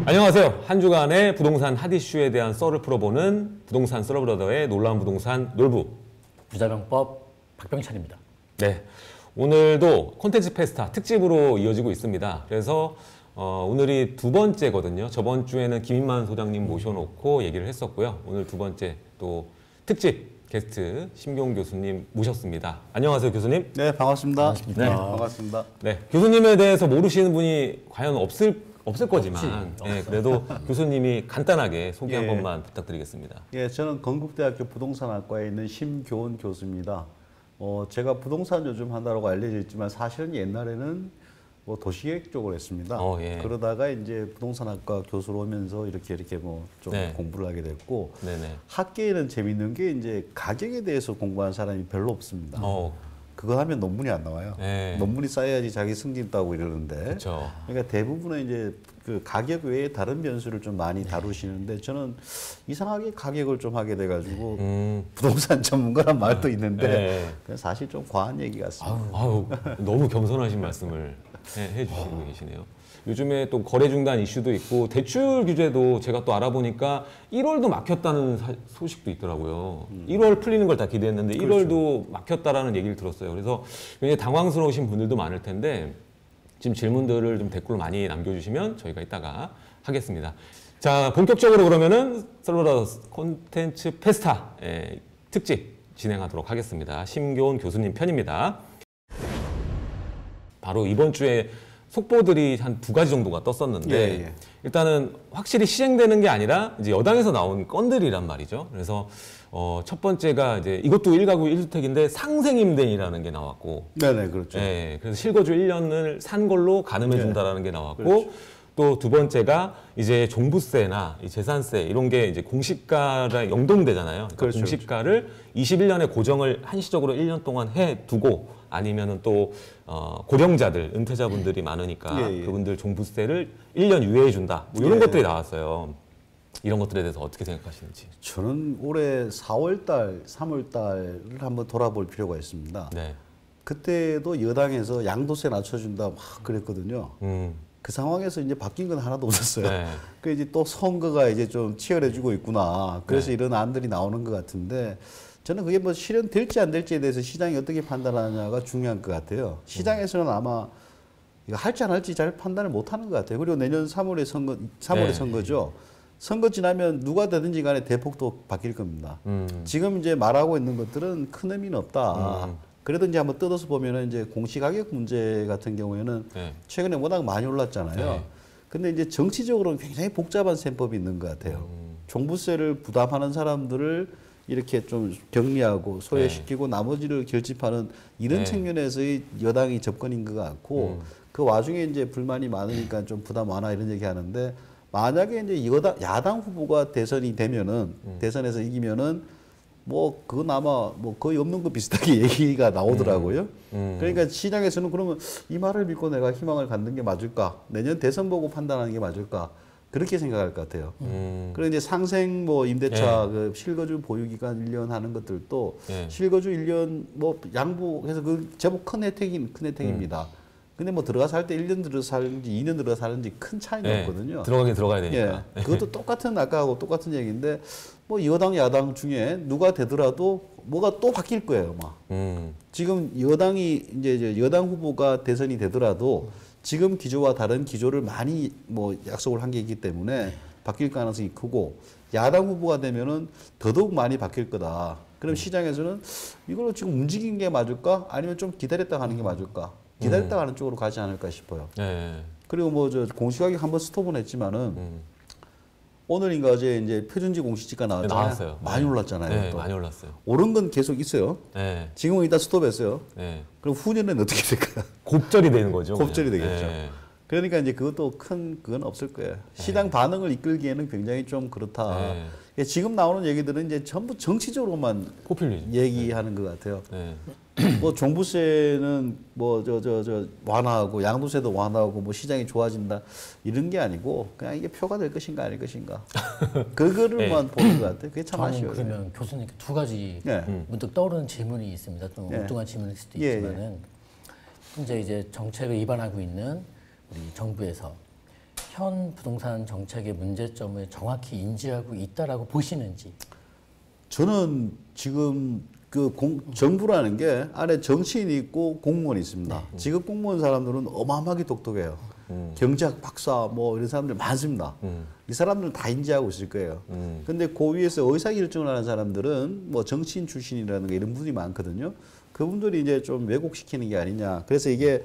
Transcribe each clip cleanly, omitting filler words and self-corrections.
안녕하세요. 한 주간의 부동산 핫 이슈에 대한 썰을 풀어보는 부동산 썰러브러더의 놀라운 부동산 놀부 부자병법 박병찬입니다. 네, 오늘도 콘텐츠 페스타 특집으로 이어지고 있습니다. 그래서 오늘이 두 번째거든요. 저번 주에는 김인만 소장님 모셔놓고 얘기를 했었고요. 오늘 두 번째 또 특집 게스트 심교훈 교수님 모셨습니다. 안녕하세요, 교수님. 네, 반갑습니다. 반갑습니다. 네, 반갑습니다. 네, 교수님에 대해서 모르시는 분이 과연 없을 거지만 네, 그래도 교수님이 간단하게 소개 한 번만 부탁드리겠습니다. 예, 저는 건국대학교 부동산학과에 있는 심교훈 교수입니다. 제가 부동산 요즘 한다고 알려져 있지만 사실은 옛날에는 뭐 도시계획 쪽을 했습니다. 예. 그러다가 이제 부동산학과 교수로 오면서 이렇게 뭐 좀 네. 공부를 하게 됐고 네네. 학계에는 재밌는 게 이제 가격에 대해서 공부하는 사람이 별로 없습니다. 그거 하면 논문이 안 나와요. 네. 논문이 쌓여야지 자기 승진 따고 이러는데. 그렇죠. 그러니까 대부분은 이제 그 가격 외에 다른 변수를 좀 많이 다루시는데 저는 이상하게 가격을 좀 하게 돼가지고 부동산 전문가란 말도 있는데 네. 사실 좀 과한 얘기 같습니다. 아유, 너무 겸손하신 말씀을 해주시고 계시네요. 요즘에 또 거래 중단 이슈도 있고 대출 규제도 제가 또 알아보니까 1월도 막혔다는 소식도 있더라고요. 1월 풀리는 걸 다 기대했는데 그렇죠. 1월도 막혔다라는 얘기를 들었어요. 그래서 굉장히 당황스러우신 분들도 많을 텐데 지금 질문들을 좀 댓글로 많이 남겨주시면 저희가 이따가 하겠습니다. 자, 본격적으로 그러면은 썰러브러더 콘텐츠 페스타 특집 진행하도록 하겠습니다. 심교훈 교수님 편입니다. 바로 이번 주에 속보들이 한 두 가지 정도가 떴었는데 일단은 확실히 시행되는 게 아니라 이제 여당에서 나온 건들이란 말이죠. 그래서 첫 번째가 이제 이것도 1가구 1주택인데 상생임대인이라는 게 나왔고, 네네, 그렇죠. 네, 그래서 실거주 1년을 산 걸로 가늠해 준다라는 게 나왔고, 그렇죠. 또 두 번째가 이제 종부세나 이 재산세 이런 게 이제 공시가랑 연동되잖아요. 그러니까 그렇죠, 공시가를 21년에 고정을 한시적으로 1년 동안 해 두고 아니면은 또 고령자들, 은퇴자분들이 많으니까 그분들 종부세를 1년 유예해 준다. 뭐 이런 것들이 나왔어요. 이런 것들에 대해서 어떻게 생각하시는지. 저는 올해 4월달, 3월달을 한번 돌아볼 필요가 있습니다. 네. 그때도 여당에서 양도세 낮춰준다 막 그랬거든요. 그 상황에서 이제 바뀐 건 하나도 없었어요. 네. 그 이제 또 선거가 이제 좀 치열해지고 있구나. 그래서 이런 안들이 나오는 것 같은데 저는 그게 뭐 실현될지 안 될지에 대해서 시장이 어떻게 판단하냐가 중요한 것 같아요. 시장에서는 아마 이거 할지 안 할지 잘 판단을 못 하는 것 같아요. 그리고 내년 3월에 선거죠. 선거 지나면 누가 되든지 간에 대폭도 바뀔 겁니다. 지금 이제 말하고 있는 것들은 큰 의미는 없다. 그래도 이제 한번 뜯어서 보면은 이제 공시가격 문제 같은 경우에는 최근에 워낙 많이 올랐잖아요. 근데 이제 정치적으로는 굉장히 복잡한 셈법이 있는 것 같아요. 종부세를 부담하는 사람들을 이렇게 좀 격리하고 소외시키고 나머지를 결집하는 이런 측면에서의 여당이 접근인 것 같고 그 와중에 이제 불만이 많으니까 좀 부담 완화 이런 얘기 하는데 만약에 이제 야당 후보가 대선이 되면은 대선에서 이기면은 뭐 그건 아마 뭐 거의 없는 것 비슷하게 얘기가 나오더라고요. 그러니까 시장에서는 그러면 이 말을 믿고 내가 희망을 갖는 게 맞을까? 내년 대선 보고 판단하는 게 맞을까? 그렇게 생각할 것 같아요. 그리고 이제 상생 뭐 임대차 그 실거주 보유 기간 1년 하는 것들도 실거주 1년 뭐 양보해서 그 제법 큰 혜택입니다. 근데 뭐 들어가서 살 때 1년 들어서 사는지 2년 들어서 사는지 큰 차이가 없거든요. 들어가야 되니까. 그것도 똑같은 아까하고 똑같은 얘기인데 뭐 여당 야당 중에 누가 되더라도 뭐가 또 바뀔 거예요, 아마. 지금 여당이 이제 여당 후보가 대선이 되더라도 지금 기조와 다른 기조를 많이 뭐 약속을 한 게 있기 때문에 바뀔 가능성이 크고 야당 후보가 되면은 더더욱 많이 바뀔 거다. 그럼 시장에서는 이걸로 지금 움직인 게 맞을까? 아니면 좀 기다렸다 가는 게 맞을까? 기다렸다 가는 쪽으로 가지 않을까 싶어요. 그리고 뭐 저 공시가격 한번 스톱은 했지만은 오늘인가 어제 이제 표준지 공시지가 나왔잖아요. 많이 올랐잖아요. 또. 많이 올랐어요. 오른 건 계속 있어요. 지금은 일단 스톱했어요. 그럼 후년은 어떻게 될까요? 곱절이 되는 거죠. 곱절이 되겠죠. 그러니까 이제 그것도 큰 그건 없을 거예요. 시장 반응을 이끌기에는 굉장히 좀 그렇다. 지금 나오는 얘기들은 이제 전부 정치적으로만 포퓰리즘. 얘기하는 것 같아요. 뭐 종부세는 뭐 저 완화하고 양도세도 완화하고 뭐 시장이 좋아진다 이런 게 아니고 그냥 이게 표가 될 것인가 아닐 것인가 그거를만 보는 것 같아요. 그게 참 아쉬워요. 그러면 교수님께 두 가지 문득 떠오르는 질문이 있습니다. 좀 엉뚱한 질문일 수도 있지만은 현재 이제 정책을 위반하고 있는 우리 정부에서 현 부동산 정책의 문제점을 정확히 인지하고 있다라고 보시는지. 저는 지금 정부라는 게 안에 정치인이 있고 공무원이 있습니다. 직업 공무원 사람들은 어마어마하게 똑똑해요. 경제학 박사 뭐 이런 사람들 많습니다. 이 사람들은 다 인지하고 있을 거예요. 근데 그 위에서 의사결정을 하는 사람들은 뭐 정치인 출신이라는 게 이런 분이 많거든요. 그분들이 이제 좀 왜곡시키는 게 아니냐. 그래서 이게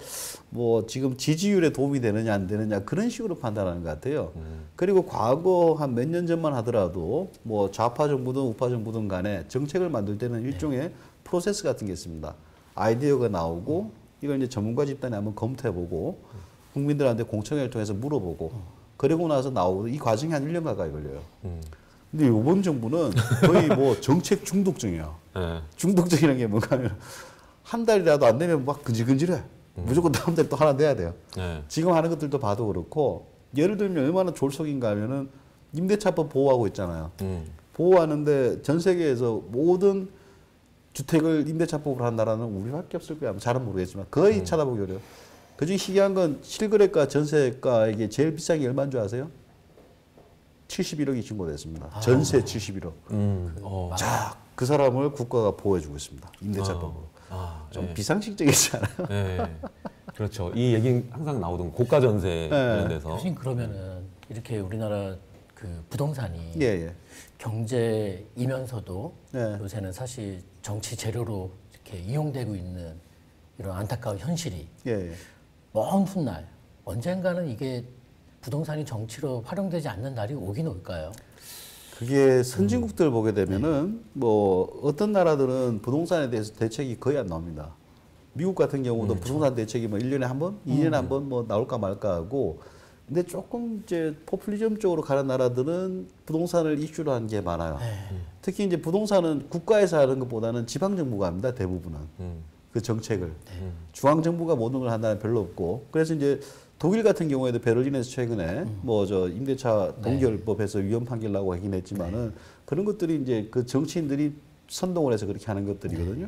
뭐 지금 지지율에 도움이 되느냐 안 되느냐 그런 식으로 판단하는 것 같아요. 그리고 과거 한 몇 년 전만 하더라도 뭐 좌파 정부든 우파 정부든 간에 정책을 만들 때는 일종의 프로세스 같은 게 있습니다. 아이디어가 나오고 이걸 이제 전문가 집단이 한번 검토해보고 국민들한테 공청회를 통해서 물어보고 그러고 나서 나오고 이 과정이 한 1년 가까이 걸려요. 근데 이번 정부는 거의 뭐 정책 중독증이야. 중독증이라는 게 뭔가 하면 한 달이라도 안 되면 막 근질근질해. 무조건 다음 달에 또 하나 내야 돼요. 지금 하는 것들도 봐도 그렇고 예를 들면 얼마나 졸속인가 하면은 임대차법 보호하고 있잖아요. 보호하는데 전 세계에서 모든 주택을 임대차법으로 한 나라는 우리밖에 없을 거야. 잘은 모르겠지만 거의 찾아보기 어려워요. 그중에 희귀한 건 실거래가 전세가 제일 비싼 게 얼마인 줄 아세요? 71억이 신고됐습니다. 전세 71억. 자, 그 사람을 국가가 보호해주고 있습니다. 임대차법으로. 좀 비상식적이지 않아요? 네. 그렇죠. 이 얘기 항상 나오던 고가 전세 관련돼서. 교수님 그러면은 이렇게 우리나라 그 부동산이 예. 경제이면서도 요새는 사실 정치 재료로 이렇게 이용되고 있는 이런 안타까운 현실이 먼 훗날 언젠가는 이게 부동산이 정치로 활용되지 않는 날이 오긴 올까요? 그게 선진국들 보게 되면은 뭐 어떤 나라들은 부동산에 대해서 대책이 거의 안 나옵니다. 미국 같은 경우도 부동산 대책이 뭐 1년에 한 번, 2년에 한 번 뭐 나올까 말까 하고 근데 조금 이제 포퓰리즘 쪽으로 가는 나라들은 부동산을 이슈로 하는 게 많아요. 특히 이제 부동산은 국가에서 하는 것보다는 지방 정부가 합니다. 대부분은. 그 정책을. 중앙 정부가 모든 걸 한다는 별로 없고. 그래서 이제 독일 같은 경우에도 베를린에서 최근에 뭐 저 임대차 동결법에서 위헌 판결 나고 하긴 했지만은 그런 것들이 이제 그 정치인들이 선동을 해서 그렇게 하는 것들이거든요.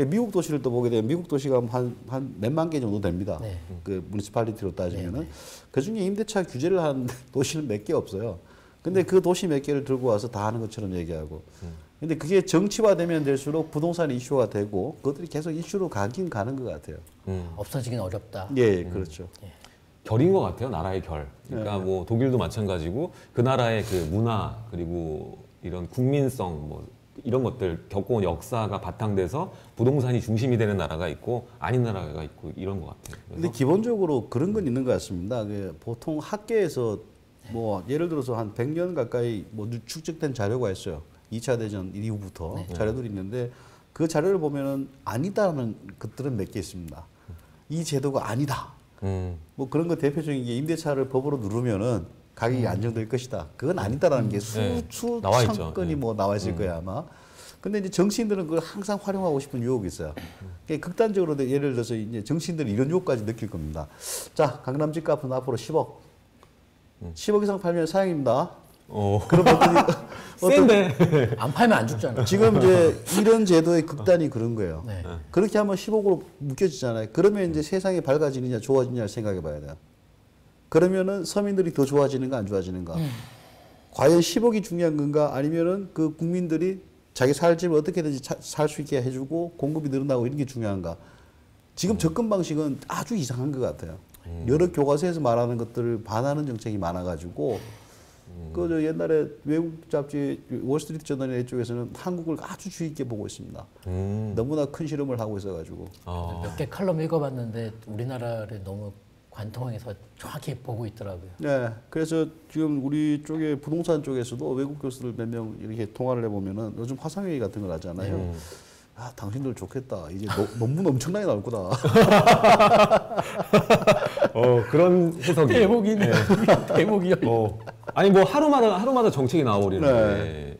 미국 도시를 또 보게 되면 미국 도시가 한 몇만 개 정도 됩니다. 그 뮤니시팔리티로 따지면은 그 중에 임대차 규제를 하는 도시는 몇 개 없어요. 근데 그 도시 몇 개를 들고 와서 다 하는 것처럼 얘기하고. 근데 그게 정치화되면 될수록 부동산이 이슈가 되고 그것들이 계속 이슈로 가긴 가는 것 같아요. 없어지긴 어렵다. 예, 그렇죠. 결인 것 같아요. 나라의 결. 그러니까 뭐 독일도 마찬가지고 그 나라의 그 문화 그리고 이런 국민성 뭐 이런 것들 겪어온 역사가 바탕돼서 부동산이 중심이 되는 나라가 있고 아닌 나라가 있고 이런 것 같아요. 근데 기본적으로 그런 건 있는 것 같습니다. 보통 학계에서 뭐 예를 들어서 한 100년 가까이 뭐 축적된 자료가 있어요. 2차 대전 이후부터 자료들이 있는데 그 자료를 보면은 아니다라는 것들은 몇 개 있습니다. 이 제도가 아니다. 뭐 그런 거 대표적인 게 임대차를 법으로 누르면은 가격이 안정될 것이다. 그건 아니다라는 게 수천 건이 뭐 나와 있을 거야 아마. 근데 이제 정치인들은 그걸 항상 활용하고 싶은 유혹이 있어요. 극단적으로 예를 들어서 이제 정치인들이 이런 유혹까지 느낄 겁니다. 자, 강남 집값은 앞으로 10억. 10억 이상 팔면 사형입니다. 그럼 센데 안 팔면 안 죽잖아요. 지금 이제 이런 제도의 극단이 그런 거예요. 그렇게 하면 10억으로 묶여지잖아요. 그러면 이제 세상이 밝아지느냐 좋아지느냐를 생각해 봐야 돼요. 그러면은 서민들이 더 좋아지는가 안 좋아지는가? 과연 10억이 중요한 건가? 아니면은 그 국민들이 자기 살 집을 어떻게든지 살 수 있게 해주고 공급이 늘어나고 이런 게 중요한가? 지금 접근 방식은 아주 이상한 것 같아요. 여러 교과서에서 말하는 것들을 반하는 정책이 많아가지고 그 옛날에 외국 잡지 월스트리트 저널 이쪽에서는 한국을 아주 주의 깊게 보고 있습니다. 너무나 큰 실험을 하고 있어가지고 몇 개 칼럼 읽어봤는데 우리나라를 너무 관통해서 정확히 보고 있더라고요. 네, 그래서 지금 우리 쪽에 부동산 쪽에서도 외국 교수들 몇 명 이렇게 통화를 해보면은 요즘 화상회의 같은 걸 하잖아요. 아, 당신들 좋겠다. 이제 논문 엄청나게 나올 거다. 그런 해석이. 대목이네. 대목이요. 아니 뭐 하루마다 정책이 나와버리는데.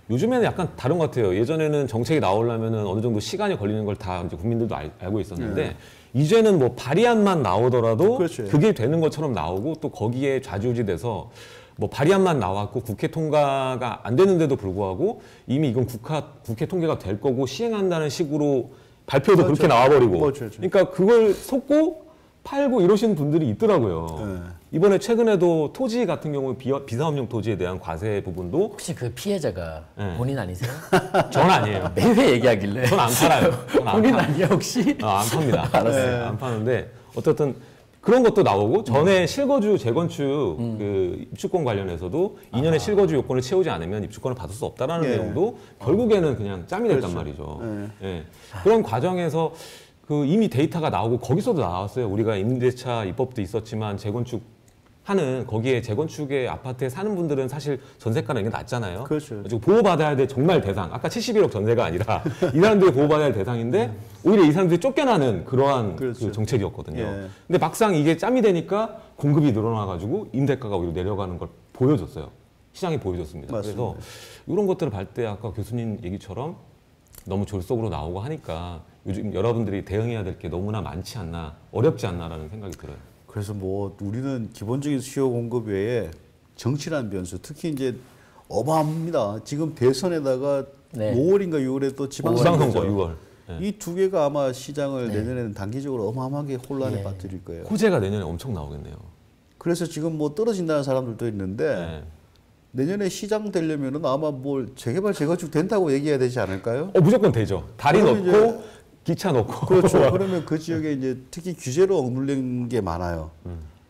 요즘에는 약간 다른 것 같아요. 예전에는 정책이 나오려면은 어느 정도 시간이 걸리는 걸 다 이제 국민들도 알고 있었는데 이제는 뭐 발의안만 나오더라도 그렇죠. 그게 되는 것처럼 나오고 또 거기에 좌지우지돼서 뭐 발의안만 나왔고 국회 통과가 안 되는데도 불구하고 이미 이건 국회 통과가 될 거고 시행한다는 식으로 발표도 그렇게 나와버리고 그렇죠. 그러니까 그걸 속고 팔고 이러시는 분들이 있더라고요. 이번에 최근에도 토지 같은 경우 비사업용 토지에 대한 과세 부분도 혹시 그 피해자가 네. 본인 아니세요? 전 아니에요. 매회 얘기하길래. 전 안 팔아요. 전 안 본인 파. 아니야 혹시? 안 팝니다. 알았어요. 안 파는데 어쨌든 그런 것도 나오고 전에 실거주 재건축 그 입주권 관련해서도 2년의 실거주 요건을 채우지 않으면 입주권을 받을 수 없다라는 예. 내용도 결국에는 그냥 짬이 됐단 그렇죠. 말이죠. 예. 예. 그런 과정에서 그 이미 데이터가 나오고 거기서도 나왔어요. 우리가 임대차 입법도 있었지만 재건축 하는 거기에 재건축의 아파트에 사는 분들은 사실 전세가는 이게 낮잖아요. 그렇죠. 그래서 보호받아야 될 정말 대상. 아까 71억 전세가 아니라 이 사람들이 보호받아야 할 대상인데 오히려 이 사람들이 쫓겨나는 그러한 그렇죠. 그 정책이었거든요. 예. 근데 막상 이게 짬이 되니까 공급이 늘어나가지고 임대가가 오히려 내려가는 걸 보여줬어요. 시장이 보여줬습니다. 맞습니다. 그래서 이런 것들을 볼 때 아까 교수님 얘기처럼 너무 졸속으로 나오고 하니까 요즘 여러분들이 대응해야 될 게 너무나 많지 않나, 어렵지 않나라는 생각이 들어요. 그래서 뭐 우리는 기본적인 수요 공급 외에 정치라는 변수, 특히 이제 어마어마합니다. 지금 대선에다가 네. 5월인가 6월에 또 지방선거 지방선거 6월. 예. 이 두 개가 아마 시장을 네. 내년에는 단기적으로 어마어마하게 혼란에 예. 빠뜨릴 거예요. 호재가 내년에 엄청 나오겠네요. 그래서 지금 뭐 떨어진다는 사람들도 있는데 네. 내년에 시장 되려면은 아마 뭘 재개발 재건축 된다고 얘기해야 되지 않을까요? 무조건 되죠. 다리 그러면 넣고 기차 넣고. 그렇죠. 그러면 그 지역에 이제 특히 규제로 억눌린 게 많아요.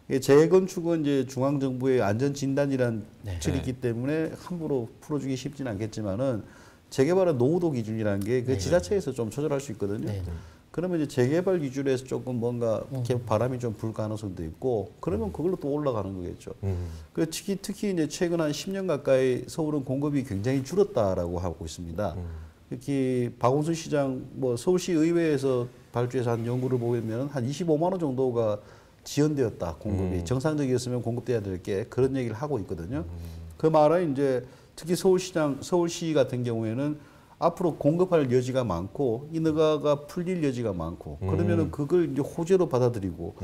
이게 재건축은 이제 중앙 정부의 안전 진단이란 네. 틀이 있기 때문에 함부로 풀어주기 쉽지는 않겠지만은 재개발은 노후도 기준이라는 게 그 지자체에서 좀 조절할 수 있거든요. 네. 그러면 이제 재개발 기준에서 조금 뭔가 이렇게 바람이 좀 불 가능성도 있고 그러면 그걸로 또 올라가는 거겠죠. 그 특히 이제 최근 한 10년 가까이 서울은 공급이 굉장히 줄었다라고 하고 있습니다. 특히 박원순 시장 뭐 서울시 의회에서 발주해서 한 연구를 보면 한 25만 원 정도가 지연되었다 공급이 정상적이었으면 공급돼야 될 게 그런 얘기를 하고 있거든요. 그 말은 이제 특히 서울시 같은 경우에는 앞으로 공급할 여지가 많고 인허가가 풀릴 여지가 많고 그러면은 그걸 이제 호재로 받아들이고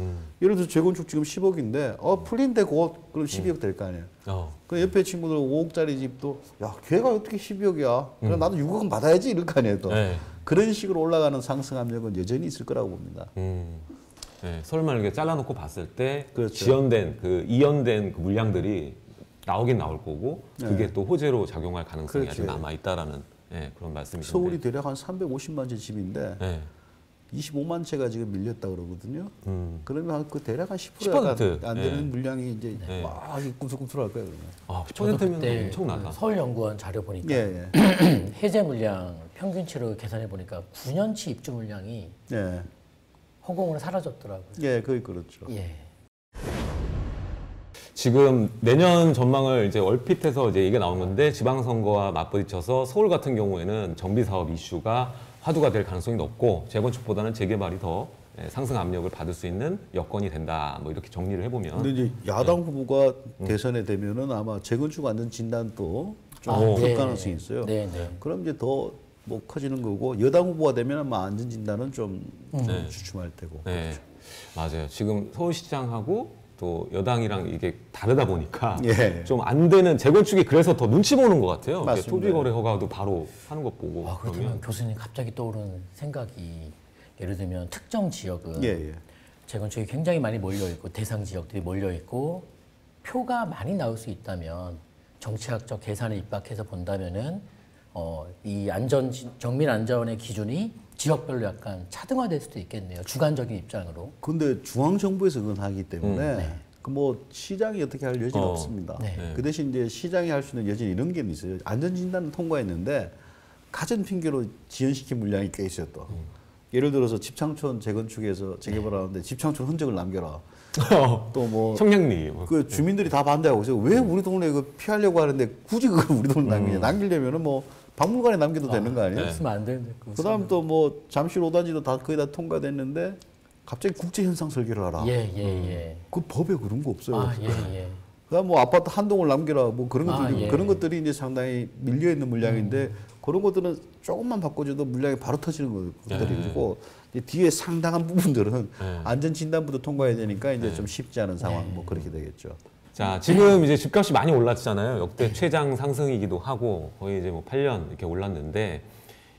예를 들어 재건축 지금 10억인데 풀린데 곧 그럼 12억 될 거 아니에요. 그 옆에 친구들 5억짜리 집도 야 걔가 어떻게 12억이야? 그럼 나도 6억은 받아야지 이럴 거 아니에요. 또 네. 그런 식으로 올라가는 상승 압력은 여전히 있을 거라고 봅니다. 네, 서울만 이렇게 잘라놓고 봤을 때 그렇죠. 지연된 이연된 그 물량들이 나오긴 나올 거고 그게 또 호재로 작용할 가능성이 아직 그렇죠. 남아 있다라는 그런 말씀이신데. 서울이 대략 한 350만 채 집인데 네. 25만 채가 지금 밀렸다 그러거든요. 그러면 그 대략 한 10% 안 되는 물량이 이제 네. 막 꿈틀꿈틀할 거예요. 그러면. 10%면 엄청나다. 그 서울연구원 자료 보니까 예, 해제 물량 평균치로 계산해 보니까 9년치 입주 물량이 예, 허공으로 사라졌더라고요. 예, 거의 그렇죠. 예. 지금 내년 전망을 이제 얼핏해서 이제 얘기가 나온 건데 지방선거와 맞부딪혀서 서울 같은 경우에는 정비 사업 이슈가 화두가 될 가능성이 높고 재건축보다는 재개발이 더 상승 압력을 받을 수 있는 여건이 된다. 뭐 이렇게 정리를 해보면. 근데 이제 야당 후보가 대선에 되면은 아마 재건축 안전 진단도 좀 볼 네. 가능성이 있어요. 네, 네. 그럼 이제 더 뭐 커지는 거고 여당 후보가 되면 아마 안전 진단은 좀 주춤할 테고. 네, 맞아요. 지금 서울시장하고 또 여당이랑 이게 다르다 보니까 예. 좀 안 되는 재건축이 그래서 더 눈치 보는 것 같아요. 맞습니다. 토지거래 허가도 바로 하는 것 보고. 와, 그렇다면 교수님 갑자기 떠오르는 생각이 예를 들면 특정 지역은 예. 재건축이 굉장히 많이 몰려 있고 대상 지역들이 몰려 있고 표가 많이 나올 수 있다면 정치학적 계산에 입각해서 본다면은 이 정밀 안전의 기준이 지역별로 약간 차등화될 수도 있겠네요. 주관적인 입장으로. 근데 중앙 정부에서 그건 하기 때문에 그 뭐 시장이 어떻게 할 여지는 없습니다. 네. 그 대신 이제 시장이 할 수 있는 여지는 이런 게 있어요. 안전 진단은 통과했는데 가전 핑계로 지연시킨 물량이 꽤 있어요 또. 예를 들어서 집창촌 재건축에서 재개발하는데 집창촌 흔적을 남겨라. 또 뭐 청량리. 그 주민들이 다 반대하고 있어요. 왜 우리 동네 이거 피하려고 하는데 굳이 그걸 우리 동네 남기냐? 남기려면은 뭐 박물관에 남겨도 되는 거 아니에요? 쓰면 안 되는데. 그다음 또 뭐 잠실 5단지도 다 거의 다 통과됐는데 갑자기 국제 현상 설계를 하라. 예. 그 법에 그런 거 없어요. 아, 예. 그다음 뭐 아파트 한 동을 남겨라. 뭐 그런 것들이 예. 그런 것들이 이제 상당히 밀려 있는 물량인데 그런 것들은 조금만 바꿔줘도 물량이 바로 터지는 것들이고 뒤에 상당한 부분들은 안전 진단부터 통과해야 되니까 이제 좀 쉽지 않은 상황 뭐 그렇게 되겠죠. 자, 지금 이제 집값이 많이 올랐잖아요. 역대 최장 상승이기도 하고 거의 이제 뭐 8년 이렇게 올랐는데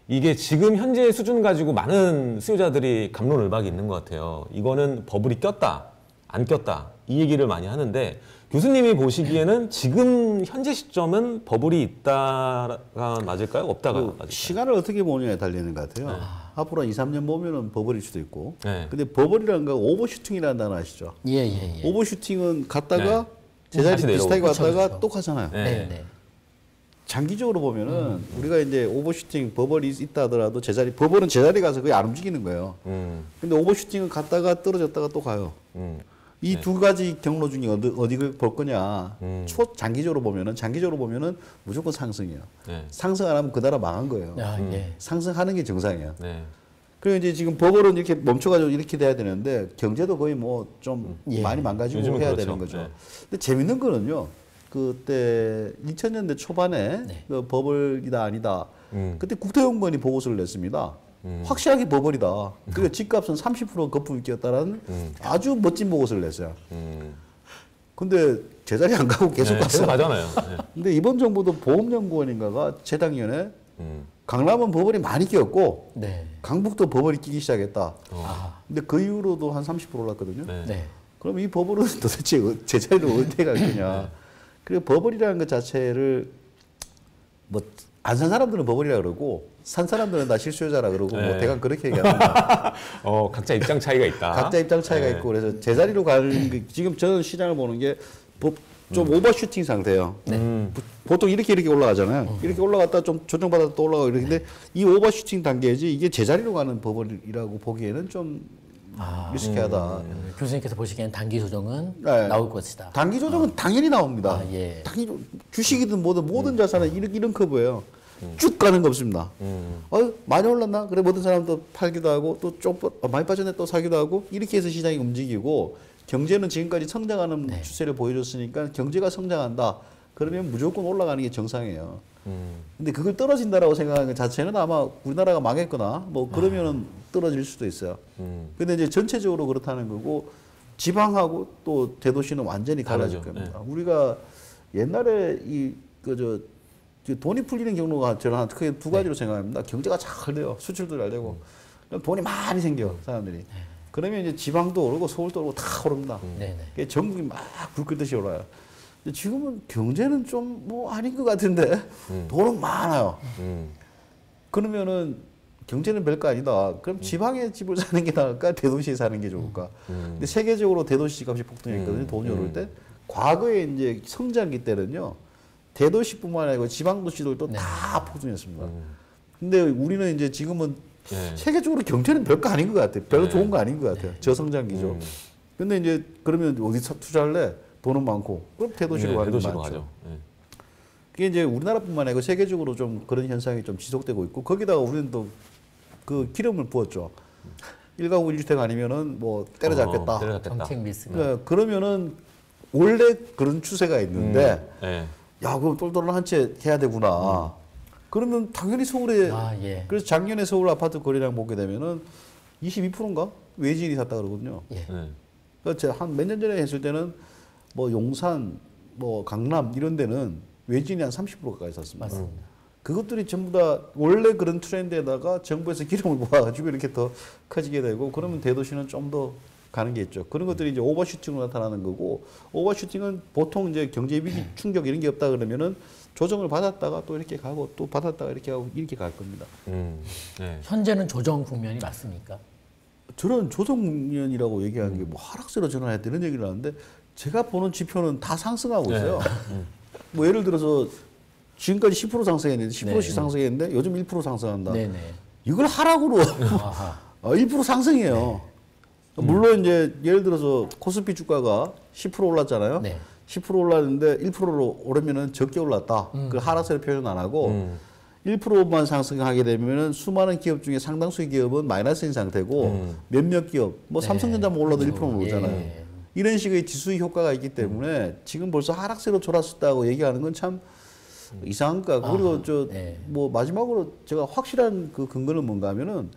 이게 지금 현재 수준 가지고 많은 수요자들이 갑론을박이 있는 것 같아요. 이거는 버블이 꼈다. 안 꼈다 이 얘기를 많이 하는데 교수님이 보시기에는 지금 현재 시점은 버블이 있다가 맞을까요? 없다가 맞을까요? 시간을 어떻게 보느냐에 달리는 것 같아요. 앞으로 2, 3년 보면은 버블일 수도 있고. 네. 근데 버블이라는 거 오버슈팅이라는 단어 아시죠? 예. 오버슈팅은 갔다가 네. 제자리 다시 비슷하게 내려오고. 갔다가 그쵸. 또 가잖아요. 네. 장기적으로 보면은 우리가 이제 오버슈팅 버블이 있다 하더라도 제자리 버블은 제자리 가서 거의 안 움직이는 거예요. 근데 오버슈팅은 갔다가 떨어졌다가 또 가요. 이 두 가지 경로 중에 어디를 볼 거냐. 장기적으로 보면은 무조건 상승이에요. 네. 상승 안 하면 그 나라 망한 거예요. 예. 상승하는 게 정상이에요. 네. 그리고 이제 지금 버블은 이렇게 멈춰가지고 이렇게 돼야 되는데 경제도 거의 뭐 좀 많이 망가지고 요즘은 해야 그렇죠. 되는 거죠. 네. 근데 재밌는 거는요. 그때 2000년대 초반에 그 버블이다 아니다. 그때 국토연구원이 보고서를 냈습니다. 확실하게 버블이다. 그리고 집값은 30% 거품이 끼었다라는 아주 멋진 보고서를 냈어요. 근데 제자리 안 가고 계속 네, 갔어요. 계속 가잖아요. 네. 근데 이번 정부도 보험연구원인가가 재작년에 강남은 버블이 많이 끼었고 네. 강북도 버블이 끼기 시작했다. 근데 그 이후로도 한 30% 올랐거든요. 네. 그럼 이 버블은 도대체 제자리로 어디에 갈 거냐. 그리고 버블이라는 것 자체를 뭐 안 산 사람들은 버블이라 그러고 산 사람들은 다 실수요자라 그러고 뭐 대강 그렇게 얘기합니다. 각자 입장 차이가 있다. 각자 입장 차이가 있고 그래서 제자리로 가는 게 지금 저는 시장을 보는 게 좀 오버슈팅 상태예요. 보통 이렇게 올라가잖아요. 이렇게 올라갔다 좀 조정받았다 또 올라가고 이렇게 이 오버슈팅 단계지 이게 제자리로 가는 버블이라고 보기에는 좀 리스키하다. 교수님께서 보시기에는 단기 조정은 네. 나올 것이다. 단기 조정은 당연히 나옵니다. 예. 주식이든 뭐든 모든 자산은 이런 커브예요. 쭉 가는 거 없습니다. 많이 올랐나? 그래 모든 사람도 팔기도 하고 또 좀 많이 빠졌네 또 사기도 하고 이렇게 해서 시장이 움직이고 경제는 지금까지 성장하는 추세를 보여줬으니까 경제가 성장한다. 그러면 무조건 올라가는 게 정상이에요. 근데 그걸 떨어진다라고 생각하는 것 자체는 아마 우리나라가 망했거나 뭐 그러면은 떨어질 수도 있어요. 근데 이제 전체적으로 그렇다는 거고 지방하고 또 대도시는 완전히 갈라질 다르죠. 겁니다. 우리가 옛날에 돈이 풀리는 경로가 저는 한 크게 두 가지로 생각합니다. 경제가 잘 돼요. 수출도 잘 되고 그럼 돈이 많이 생겨 사람들이. 그러면 이제 지방도 오르고 서울도 오르고 다 오릅니다. 그게 전국이 막 불 끓듯이 올라요. 근데 지금은 경제는 좀 뭐 아닌 것 같은데 돈은 많아요. 그러면은 경제는 별거 아니다. 그럼 지방에 집을 사는 게 나을까? 대도시에 사는 게 좋을까? 근데 세계적으로 대도시 값이 폭등했거든요. 돈이 오를 때. 과거에 이제 성장기 때는요. 대도시뿐만 아니고 지방도시들도 다 폭등했습니다. 근데 우리는 이제 지금은 세계적으로 경제는 별거 아닌 것 같아요. 별로 좋은 거 아닌 것 같아요. 저성장기죠. 근데 이제 그러면 어디서 투자할래? 돈은 많고. 그럼 대도시로 가는 게 많죠. 그게 이제 우리나라뿐만 아니고 세계적으로 좀 그런 현상이 좀 지속되고 있고 거기다가 우리는 또 그 기름을 부었죠. 1가구 1주택 아니면은 뭐 때려잡겠다. 정책 미스가. 네, 그러면은 원래 그런 추세가 있는데 야 그럼 똘똘한 한 채 해야 되구나. 그러면 당연히 서울에 그래서 작년에 서울 아파트 거래량 보게 되면은 22%인가 외지인이 샀다 그러거든요. 그러니까 한 몇 년 전에 했을 때는 뭐 용산, 뭐 강남 이런 데는 외지인이 한 30% 가까이 샀습니다. 맞습니다. 그것들이 전부 다 원래 그런 트렌드에다가 정부에서 기름을 모아가지고 이렇게 더 커지게 되고 그러면 대도시는 좀 더 가는 게 있죠. 그런 것들이 이제 오버슈팅으로 나타나는 거고 오버슈팅은 보통 이제 경제 위기 충격 이런 게 없다 그러면은 조정을 받았다가 또 이렇게 가고 또 받았다가 이렇게 하고 이렇게 갈 겁니다. 현재는 조정 국면이 맞습니까? 저는 조정 국면이라고 얘기하는 게 뭐 하락세로 전환했다 이런 얘기를 하는데 제가 보는 지표는 다 상승하고 있어요. 뭐 예를 들어서 지금까지 10% 상승했는데 10%씩 상승했는데 요즘 1% 상승한다. 이걸 하락으로 1% 상승이에요. 물론 이제 예를 들어서 코스피 주가가 10% 올랐잖아요. 10% 올랐는데 1%로 오르면은 적게 올랐다. 그 하락세를 표현 안 하고 1%만 상승하게 되면은 수많은 기업 중에 상당수의 기업은 마이너스인 상태고 몇몇 기업 뭐 삼성전자만 올라도 1%는 오르잖아요. 이런 식의 지수의 효과가 있기 때문에 지금 벌써 하락세로 졸았었다고 얘기하는 건 참 이상한 것 같고 그리고 뭐 마지막으로 제가 확실한 그 근거는 뭔가 하면은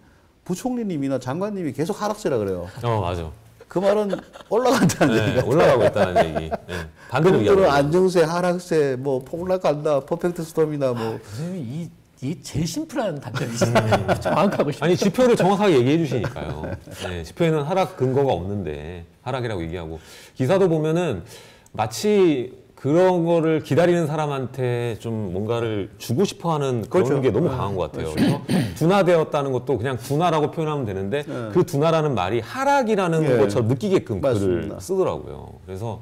부총리님이나 장관님이 계속 하락세라 그래요. 맞아. 그 말은 올라간다는 얘기가 올라가고 있다는 얘기. 반대로 얘기하는 안정세, 하락세, 뭐 폭락간다, 퍼펙트 스톰이다 뭐. 선생님 이 이게 제일 심플한 답변이시네요. 정확하고 싶어요. 아니 지표를 정확하게 얘기해 주시니까요. 네, 지표에는 하락 근거가 없는데 하락이라고 얘기하고 기사도 보면은 마치 그런 거를 기다리는 사람한테 좀 뭔가를 주고 싶어하는 그런 그렇죠. 게 너무 강한 것 같아요. 그래서 둔화되었다는 것도 그냥 둔화라고 표현하면 되는데 그 둔화라는 말이 하락이라는 것처럼 느끼게끔 맞습니다. 글을 쓰더라고요. 그래서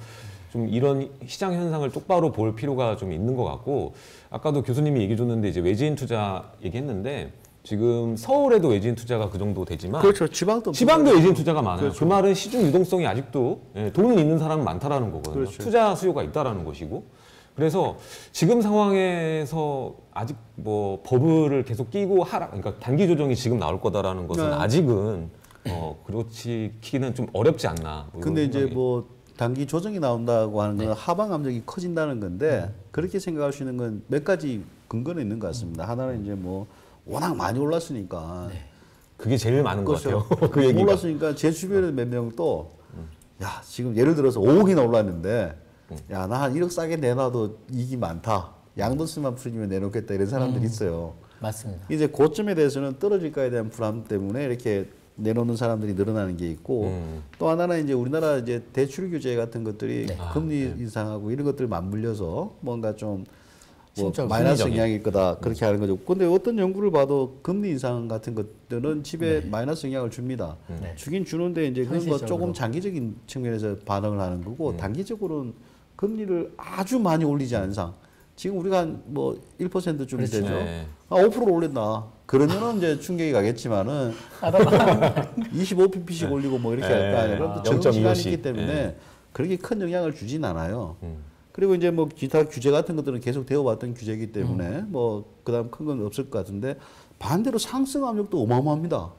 좀 이런 시장 현상을 똑바로 볼 필요가 좀 있는 것 같고 아까도 교수님이 얘기해 줬는데 이제 외지인 투자 얘기했는데 지금 서울에도 외지인 투자가 그 정도 되지만 그렇죠. 지방도 외지인 투자가 많아요. 그렇죠. 그 말은 시중 유동성이 아직도 돈은 있는 사람은 많다라는 거거든요. 그렇죠. 투자 수요가 있다라는 것이고 그래서 지금 상황에서 아직 뭐 버블을 계속 끼고 하락, 그러니까 단기 조정이 지금 나올 거다라는 것은 네. 아직은 그렇지기는 좀 어렵지 않나. 뭐 근데 이런 이제 생각이. 뭐 단기 조정이 나온다고 하는 건 하방 압력이 커진다는 건데 그렇게 생각할 수 있는 건 몇 가지 근거는 있는 것 같습니다. 하나는 이제 뭐 워낙 많이 올랐으니까 그게 제일 많은 것 그렇죠. 같아요. 그 얘기가. 올랐으니까 제 주변에 몇 명 또 야 지금 예를 들어서 5억이나 올랐는데 야 나 한 1억 싸게 내놔도 이익이 많다. 양도세만 풀리면 내놓겠다 이런 사람들이 있어요. 맞습니다. 이제 고점에 대해서는 떨어질까에 대한 불안 때문에 이렇게 내놓는 사람들이 늘어나는 게 있고 또 하나는 이제 우리나라 이제 대출 규제 같은 것들이 금리 인상하고 이런 것들 맞물려서 뭔가 좀 뭐 심적 마이너스 심리적인. 영향일 거다 그렇게 하는 거죠. 근데 어떤 연구를 봐도 금리 인상 같은 것들은 집에 마이너스 영향을 줍니다. 주긴 주는데 이제 그건 뭐 현실적으로. 조금 장기적인 측면에서 반응을 하는 거고 단기적으로는 금리를 아주 많이 올리지 않은 상. 지금 우리가 한 뭐 1%쯤 그렇죠. 되죠. 네. 5%를 올렸나. 그러면은 이제 충격이 가겠지만은 25pp씩 올리고 뭐 이렇게 할 거 아니에요. 그럼 또 적은 시간이 0.25씩. 있기 때문에 그렇게 큰 영향을 주진 않아요. 그리고 이제 뭐 기타 규제 같은 것들은 계속 되어왔던 규제이기 때문에 뭐 그다음 큰 건 없을 것 같은데 반대로 상승 압력도 어마어마합니다.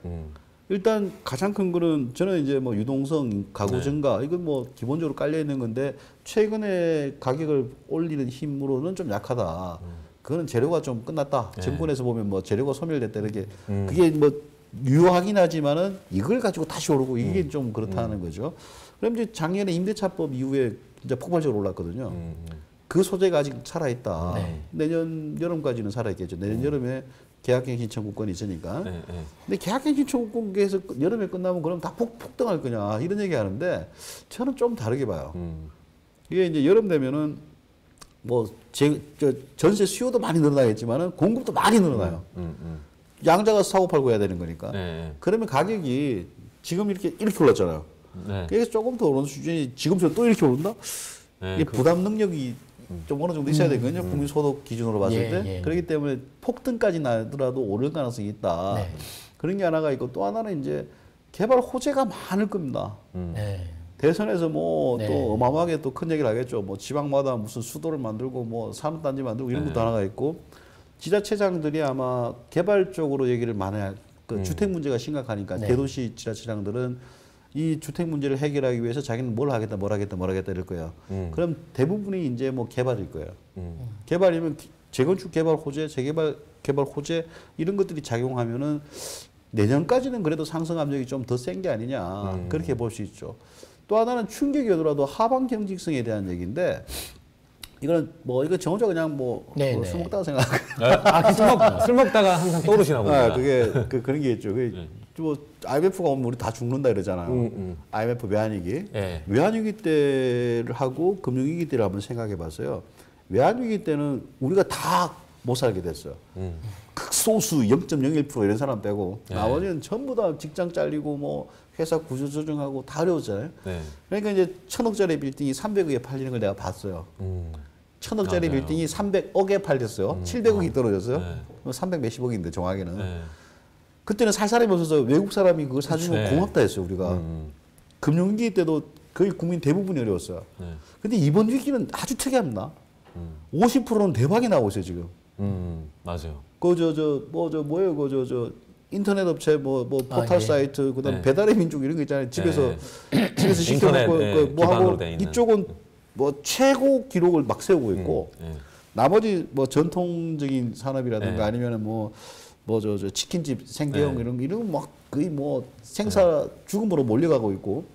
일단 가장 큰 거는 저는 이제 뭐 유동성, 가구 증가 이건 뭐 기본적으로 깔려 있는 건데 최근에 가격을 올리는 힘으로는 좀 약하다. 그거는 재료가 좀 끝났다. 정권에서 보면 뭐 재료가 소멸됐다 이렇게 그게 뭐 유효하긴 하지만은 이걸 가지고 다시 오르고 이게 좀 그렇다는 거죠. 그럼 이제 작년에 임대차법 이후에 진짜 폭발적으로 올랐거든요. 그 소재가 아직 살아있다. 내년 여름까지는 살아있겠죠. 내년 여름에 계약갱신 청구권이 있으니까. 네, 네. 근데 계약갱신 청구권에서 여름에 끝나면 그럼 다 폭등할 거냐 이런 얘기 하는데 저는 좀 다르게 봐요. 이게 이제 여름 되면은 뭐 전세 수요도 많이 늘어나겠지만은 공급도 많이 늘어나요. 양자가 사고 팔고 해야 되는 거니까. 네. 그러면 가격이 지금 이렇게 올랐잖아요. 네. 그래서 조금 더 오르는 수준이 지금처럼 또 이렇게 오른다? 네, 이게 부담 능력이 좀 어느 정도 있어야 되거든요. 국민소득 기준으로 봤을 예, 때. 예. 그렇기 때문에 폭등까지 나더라도 오를 가능성이 있다. 네. 그런 게 하나가 있고 또 하나는 이제 개발 호재가 많을 겁니다. 네. 대선에서 뭐 네. 또 어마어마하게 또 큰 얘기를 하겠죠. 뭐 지방마다 무슨 수도를 만들고 뭐 산업단지 만들고 이런 것도 하나가 있고 지자체장들이 아마 개발적으로 얘기를 많이 할, 그 주택 문제가 심각하니까 네. 대도시 지자체장들은 이 주택 문제를 해결하기 위해서 자기는 뭘 하겠다 이럴 거예요. 그럼 대부분이 이제 뭐 개발일 거예요. 개발이면 재건축 개발 호재, 재개발 개발 호재 이런 것들이 작용하면은 내년까지는 그래도 상승 압력이 좀 더 센 게 아니냐 그렇게 볼 수 있죠. 또 하나는 충격이 오더라도 하방 경직성에 대한 얘기인데 이거는 뭐 이거 저 혼자 그냥 뭐 네, 술 네. 먹다가 생각. 술 먹다가 항상 떠오르시나 봅니다. 그게 그런 게 있죠. 뭐 IMF가 오면 우리 다 죽는다 이러잖아요. IMF 외환위기. 네. 외환위기 때를 하고 금융위기 때를 한번 생각해봤어요. 외환위기 때는 우리가 다 못 살게 됐어요. 극소수 0.01% 이런 사람 빼고 나머지는 전부 다 직장 잘리고 뭐 회사 구조 조정하고 다 어려웠잖아요. 네. 그러니까 이제 1,000억짜리 빌딩이 300억에 팔리는 걸 내가 봤어요. 1,000억짜리 맞아요. 빌딩이 300억에 팔렸어요. 700억이 떨어졌어요. 네. 300 몇십억인데 정확히는. 네. 그때는 살 사람이 없어서 외국 사람이 그걸 사주면 네. 고맙다 했어요, 우리가. 금융위기 때도 거의 국민 대부분이 어려웠어요. 네. 근데 이번 위기는 아주 특이합니다. 50%는 대박이 나오고 있어요, 지금. 맞아요. 인터넷 업체 포털 예. 사이트 그다음 네. 배달의 민족 이런 거 있잖아요. 집에서 시켜 인터넷, 먹고 예, 뭐 하고 기반으로 돼 있는. 이쪽은 뭐 최고 기록을 막 세우고 있고 예. 나머지 뭐 전통적인 산업이라든가 네. 아니면은 저 치킨집 생계형 네. 이런 막 거의 뭐 생사 죽음으로 몰려가고 있고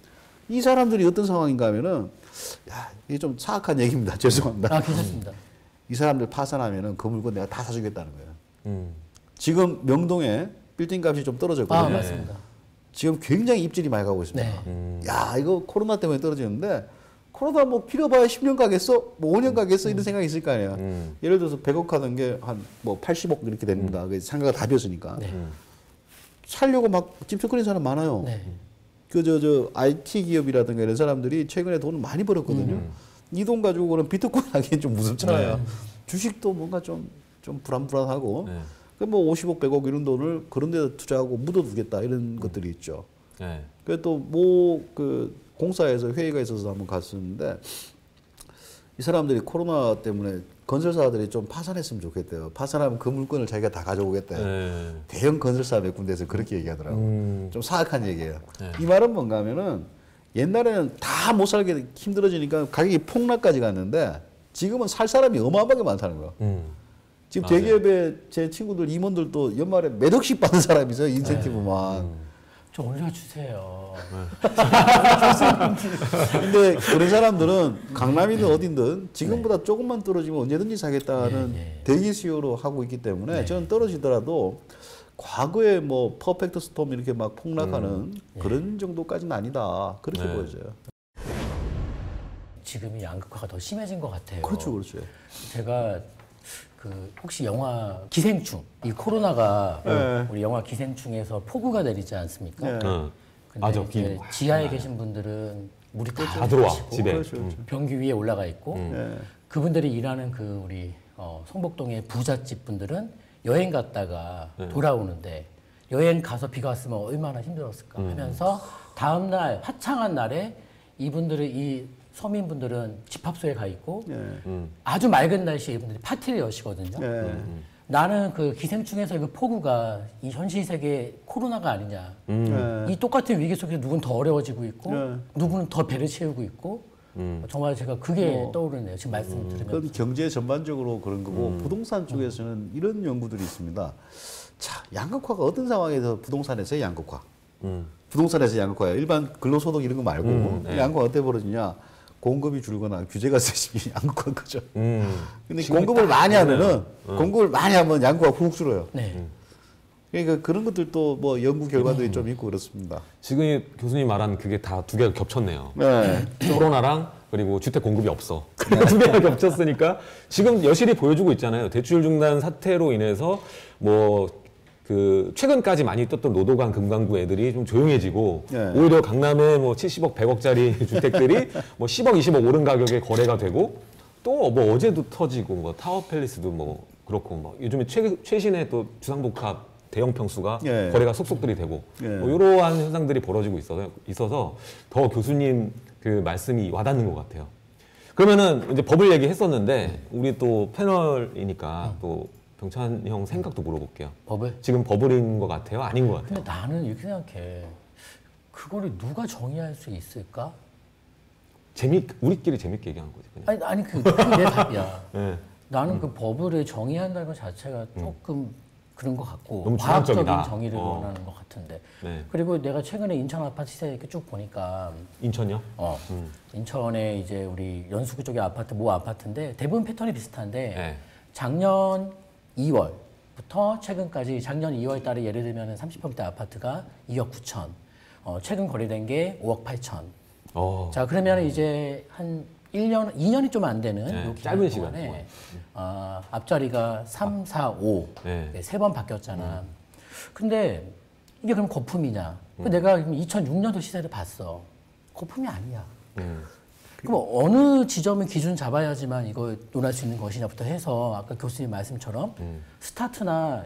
이 사람들이 어떤 상황인가 하면은 야, 이게 좀 사악한 얘기입니다. 죄송합니다. 아, 괜찮습니다. 이 사람들 파산하면은 그 물건 내가 다 사주겠다는 거예요. 지금 명동에 빌딩 값이 좀 떨어졌거든요. 아, 맞습니다. 지금 굉장히 입질이 많이 가고 있습니다. 네. 야, 이거 코로나 때문에 떨어지는데 코로나 뭐 길어봐야 10년 가겠어? 뭐 5년 가겠어? 이런 생각이 있을 거 아니에요. 예를 들어서 100억 하던 게 한 뭐 80억 이렇게 됩니다. 상가가 다 비었으니까. 네. 살려고 막 집중거리는 사람 많아요. 네. 저 IT 기업이라든가 이런 사람들이 최근에 돈을 많이 벌었거든요. 이 돈 가지고는 비트코인 하기엔 좀 무섭잖아요. 주식도 뭔가 좀 불안불안하고. 네. 뭐 50억, 100억 이런 돈을 그런 데다 투자하고 묻어두겠다 이런 것들이 있죠. 네. 그래 또 뭐 그 공사에서 회의가 있어서 한번 갔었는데 이 사람들이 코로나 때문에 건설사들이 좀 파산했으면 좋겠대요. 파산하면 그 물건을 자기가 다 가져오겠대. 네. 대형 건설사 몇 군데에서 그렇게 얘기하더라고. 좀 사악한 얘기예요. 네. 이 말은 뭔가 하면은 옛날에는 다 못 살게 힘들어지니까 가격이 폭락까지 갔는데 지금은 살 사람이 어마어마하게 많다는 거야. 지금 맞아요. 대기업에 제 친구들 임원들도 연말에 몇 억씩 받는 사람이 있어요. 인센티브만. 좀 올려주세요. 근데 그런 사람들은 강남이든 어딘든 지금보다 조금만 떨어지면 언제든지 사겠다는 대기 수요로 하고 있기 때문에 저는 떨어지더라도 과거에 뭐 퍼펙트 스톰 이렇게 막 폭락하는 그런 정도까지는 아니다. 그렇게 네. 보여져요. 지금이 양극화가 더 심해진 것 같아요. 그렇죠, 그렇죠. 제가 그 혹시 영화 기생충 이 코로나가 우리 영화 기생충에서 폭우가 내리지 않습니까? 네. 근데 맞아. 이제 지하에 계신 분들은 물이 다 들어와 마시고 집에. 그렇죠, 그렇죠. 변기 위에 올라가 있고 네. 그분들이 일하는 그 우리 성북동의 부잣집 분들은 여행 갔다가 돌아오는데 여행 가서 비가 왔으면 얼마나 힘들었을까 하면서 다음 날 화창한 날에 이분들은 이 서민분들은 집합소에 가 있고 아주 맑은 날씨에 이분들이 파티를 여시거든요. 나는 그 기생충에서 그 폭우가 이 현실 세계 코로나가 아니냐. 이 똑같은 위기 속에서 누군 더 어려워지고 있고 누구는 더 배를 채우고 있고 정말 제가 그게 떠오르네요. 지금 말씀 들으면서. 그건 경제 전반적으로 그런 거고 부동산 쪽에서는 이런 연구들이 있습니다. 자, 양극화가 어떤 상황에서 부동산에서의 양극화? 부동산에서 양극화예요. 일반 근로소득 이런 거 말고 네. 양극화 어떻게 벌어지냐? 공급이 줄거나 규제가 세지면 양극화인 거죠. 근데 지금이 공급을 딱 많이 하면은 공급을 많이 하면 양극화가 훅 줄어요. 네. 그러니까 그런 것들도 뭐 연구 결과들이 좀 있고 그렇습니다. 지금 교수님 말한 그게 다 두 개가 겹쳤네요. 네. 코로나랑 그리고 주택 공급이 없어. 두 개가 겹쳤으니까 지금 여실히 보여주고 있잖아요. 대출 중단 사태로 인해서 뭐 그 최근까지 많이 떴던 노도강 금강구 애들이 좀 조용해지고 네. 오히려 강남에 뭐 70억, 100억짜리 주택들이 뭐 10억, 20억 오른 가격에 거래가 되고 또 뭐 어제도 터지고 뭐 타워 팰리스도 뭐 그렇고 뭐 요즘에 최신의 또 주상복합 대형 평수가 예. 거래가 속속들이 되고 예. 뭐 이러한 현상들이 벌어지고 있어서 더 교수님 그 말씀이 와닿는 것 같아요. 그러면은 이제 법을 얘기했었는데 우리 또 패널이니까 또 병찬 형 생각도 물어볼게요. 법을? 지금 버블인 것 같아요? 아닌 것 같아요? 근데 나는 이렇게 생각해. 그거를 누가 정의할 수 있을까? 우리끼리 재밌게 얘기하는 거지 그냥. 아니 그게 내 답이야. 네. 나는 그 법을 정의한다는 것 자체가 조금 그런 것 같고 너무 과학적인 추상적이다. 정의를 원하는 것 같은데. 네. 그리고 내가 최근에 인천 아파트 시세 이렇게 쭉 보니까 인천요? 인천에 이제 우리 연수구 쪽의 아파트 모 아파트인데 대부분 패턴이 비슷한데 네. 작년 2월부터 최근까지 작년 2월 달에 예를 들면 30평대 아파트가 2억 9천, 최근 거래된 게 5억 8천. 자, 그러면 이제 한 1년, 2년이 좀 안 되는 네, 요 짧은 시간 동안에 앞자리가 3, 4, 5, 네. 세 번 바뀌었잖아. 근데 이게 그럼 거품이냐? 내가 2006년도 시세를 봤어. 거품이 아니야. 그럼 어느 지점을 기준 잡아야지만 이거 논할 수 있는 것이냐부터 해서 아까 교수님 말씀처럼 스타트나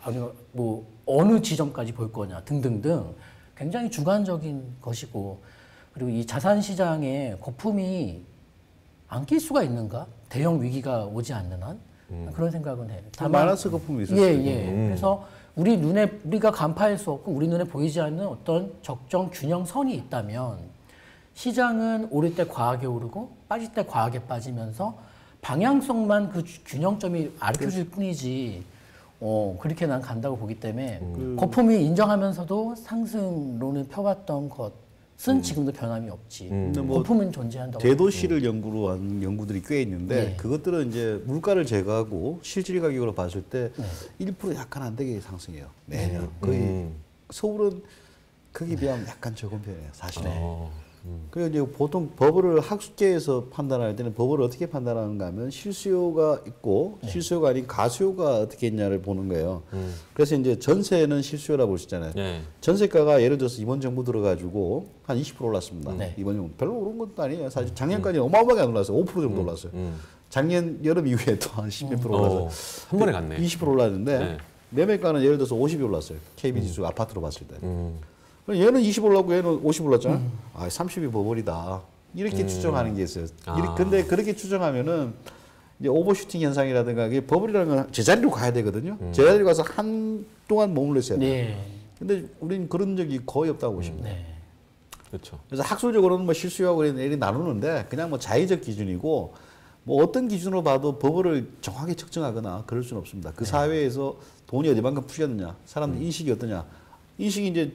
아니 뭐 어느 지점까지 볼 거냐 등등등 굉장히 주관적인 것이고 그리고 이 자산 시장에 거품이 안 낄 수가 있는가? 대형 위기가 오지 않는 한 그런 생각은 해요. 마이너스 거품이 있었어요. 예. 그래서 우리가 간파할 수 없고 우리 눈에 보이지 않는 어떤 적정 균형선이 있다면 시장은 오를 때 과하게 오르고 빠질 때 과하게 빠지면서 방향성만 그 균형점이 가르쳐줄 뿐이지 그렇게 난 간다고 보기 때문에 거품이 인정하면서도 상승론을 펴왔던 것 지금도 변함이 없지. 근데 뭐 거품은 존재한다고. 대도시를 연구로 한 연구들이 꽤 있는데 네. 그것들은 이제 물가를 제거하고 실질 가격으로 봤을 때 네. 1% 약간 안 되게 상승해요. 매년. 거의 서울은 크게 비하면 약간 적은 편이에요. 사실은. 그리고 이제 보통 버블을 학술계에서 판단할 때는 버블을 어떻게 판단하는가 하면 실수요가 있고 실수요가 아닌 가수요가 어떻게 있냐를 보는 거예요. 그래서 이제 전세는 실수요라고 볼 수 있잖아요. 네. 전세가가 예를 들어서 이번 정부 들어가지고 한 20% 올랐습니다. 네. 이번 정부 별로 오른 것도 아니에요. 사실 작년까지 어마어마하게 안 올랐어요. 5% 정도 올랐어요. 작년 여름 이후에 또 한 10몇% 올라서 한 번에 갔네. 20% 올랐는데 네. 매매가는 예를 들어서 50이 올랐어요. KB 지수 아파트로 봤을 때. 그럼 얘는 20 올랐고 얘는 50 올랐잖아요. 아, 30이 버블이다. 이렇게 추정하는 게 있어요. 근데 그렇게 추정하면은 이제 오버슈팅 현상이라든가 이게 버블이라는 건 제자리로 가야 되거든요. 제자리로 가서 한동안 머물러 있어야 돼요. 네. 근데 우리는 그런 적이 거의 없다고 보시면 돼요. 네. 그렇죠. 그래서 학술적으로는 뭐 실수요하고 이렇게 나누는데 그냥 뭐 자의적 기준이고 뭐 어떤 기준으로 봐도 버블을 정확히 측정하거나 그럴 수는 없습니다. 그 사회에서 돈이 어디만큼 풀렸느냐, 사람들 인식이 어떠냐. 인식이 이제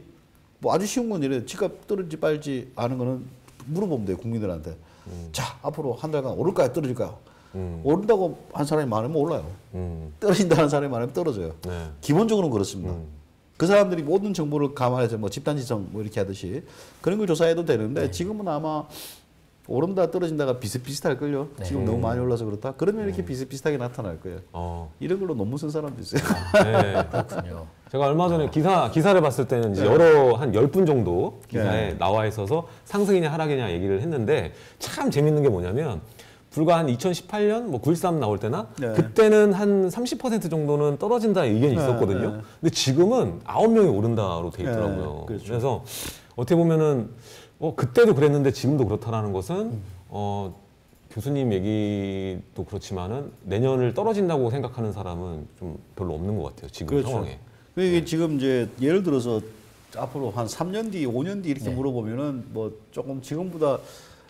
뭐 아주 쉬운 건 이래요. 집값 떨어질지 빨지 아는 거는 물어보면 돼요, 국민들한테. 자, 앞으로 한 달간 오를까요, 떨어질까요? 오른다고 한 사람이 많으면 올라요. 떨어진다는 사람이 많으면 떨어져요. 네. 기본적으로는 그렇습니다. 그 사람들이 모든 정보를 감안해서 뭐 집단지성 뭐 이렇게 하듯이 그런 걸 조사해도 되는데 지금은 아마 오른다 떨어진다가 비슷비슷할걸요. 지금 너무 많이 올라서 그렇다. 그러면 이렇게 비슷비슷하게 나타날 거예요. 이런 걸로 논문 쓴 사람도 있어요. 네. 그렇군요. 제가 얼마 전에 기사를 봤을 때는 이제 여러 한 10분 정도 기사에 나와 있어서 상승이냐 하락이냐 얘기를 했는데 참 재밌는 게 뭐냐면 불과 한 2018년 뭐 9.13 나올 때나 그때는 한 30% 정도는 떨어진다 의견이 있었거든요. 근데 지금은 9명이 오른다로 돼 있더라고요. 그렇죠. 그래서 어떻게 보면은 그때도 그랬는데 지금도 그렇다라는 것은 교수님 얘기도 그렇지만은 내년을 떨어진다고 생각하는 사람은 좀 별로 없는 것 같아요. 지금 그렇죠. 상황에. 이게 지금 이제 예를 들어서 앞으로 한 3년 뒤, 5년 뒤 이렇게 물어보면은 뭐 조금 지금보다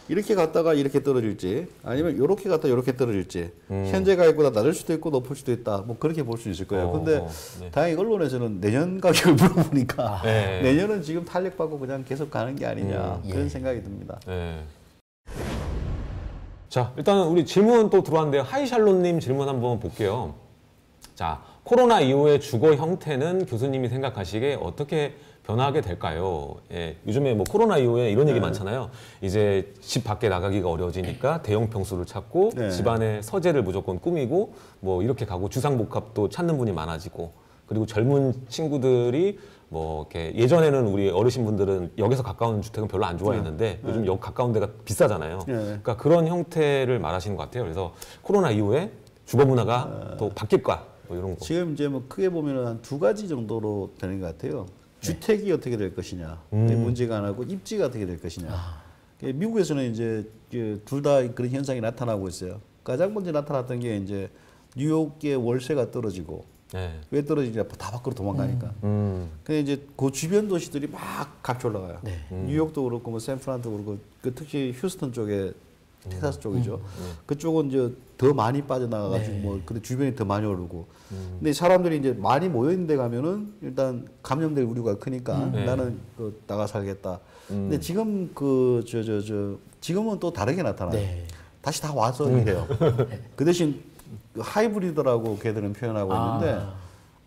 이렇게 갔다가 이렇게 떨어질지 아니면 이렇게 갔다 이렇게 떨어질지 현재 가격보다 낮을 수도 있고 높을 수도 있다. 뭐 그렇게 볼 수 있을 거예요. 근데 다행히 언론에서는 내년 가격을 물어보니까 내년은 지금 탄력받고 그냥 계속 가는 게 아니냐 그런 생각이 듭니다. 네. 자, 일단은 우리 질문 또 들어왔는데요. 하이샬롯님 질문 한번 볼게요. 자, 코로나 이후의 주거 형태는 교수님이 생각하시기에 어떻게 변화하게 될까요? 예, 요즘에 뭐 코로나 이후에 이런 얘기 많잖아요. 이제 집 밖에 나가기가 어려워지니까 대형 평수를 찾고 집안에 서재를 무조건 꾸미고 뭐 이렇게 가고 주상복합도 찾는 분이 많아지고 그리고 젊은 친구들이 뭐 이렇게 예전에는 우리 어르신분들은 역에서 가까운 주택은 별로 안 좋아했는데 요즘 역 가까운 데가 비싸잖아요. 그러니까 그런 형태를 말하시는 것 같아요. 그래서 코로나 이후에 주거 문화가 또 바뀔까 뭐 이런 거. 지금 이제 뭐 크게 보면은 한 두 가지 정도로 되는 것 같아요. 주택이 어떻게 될 것이냐, 문제가 안 하고 입지가 어떻게 될 것이냐. 미국에서는 이제 둘 다 그런 현상이 나타나고 있어요. 가장 먼저 나타났던 게 이제 뉴욕의 월세가 떨어지고 왜 떨어지냐? 다 밖으로 도망가니까. 근데 이제 그 주변 도시들이 막 값이 올라가요. 뉴욕도 그렇고 뭐 샌프란도 그렇고 그 특히 휴스턴 쪽에 텍사스 쪽이죠. 그쪽은 이제 더 많이 빠져나가가지고 뭐 근데 주변이 더 많이 오르고. 근데 사람들이 이제 많이 모여 있는 데 가면은 일단 감염될 우려가 크니까 나는 나가 살겠다. 근데 지금 지금은 또 다르게 나타나요. 다시 다 와서 일해요. 그 대신 하이브리드라고 걔들은 표현하고 있는데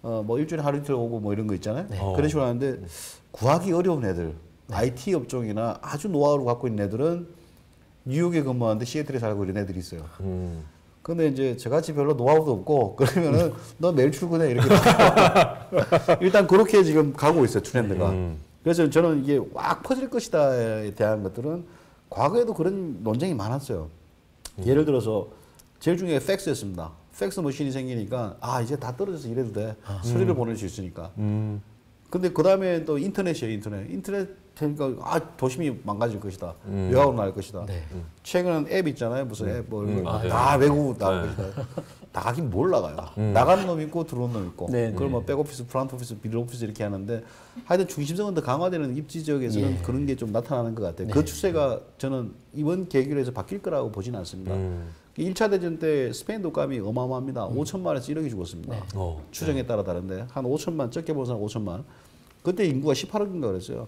뭐 일주일에 하루 이틀 오고 뭐 이런 거 있잖아요. 그런 식으로 하는데 구하기 어려운 애들, IT 업종이나 아주 노하우를 갖고 있는 애들은 뉴욕에 근무하는데 시애틀에 살고 이런 애들이 있어요. 근데 이제 저같이 별로 노하우도 없고 그러면은 너 매일 출근해 이렇게 일단 그렇게 지금 가고 있어요 트렌드가. 그래서 저는 이게 확 퍼질 것이다에 대한 것들은 과거에도 그런 논쟁이 많았어요. 예를 들어서 제일 중요한 팩스였습니다. 팩스 머신이 생기니까 이제 다 떨어져서 이래도 돼. 서류를 보낼 수 있으니까. 근데 그 다음에 또 인터넷이에요. 인터넷 되니까 도심이 망가질 것이다. 외곽으로 나갈 것이다. 최근은 앱 있잖아요. 무슨 앱 다 외국 나갈 것이다. 나가긴 뭘 나가요. 나가는 놈 있고 들어오는 놈 있고. 그걸 뭐 백오피스, 프론트오피스, 미들오피스 이렇게 하는데 하여튼 중심성은 더 강화되는 입지 지역에서는 그런 게 좀 나타나는 것 같아요. 그 추세가 저는 이번 계기로 해서 바뀔 거라고 보지는 않습니다. 1차 대전 때 스페인 독감이 어마어마합니다. 5천만에서 1억이 죽었습니다. 추정에 따라 다른데 한 5천만 적게 보는 사람 5천만. 그때 인구가 18억인가 그랬어요.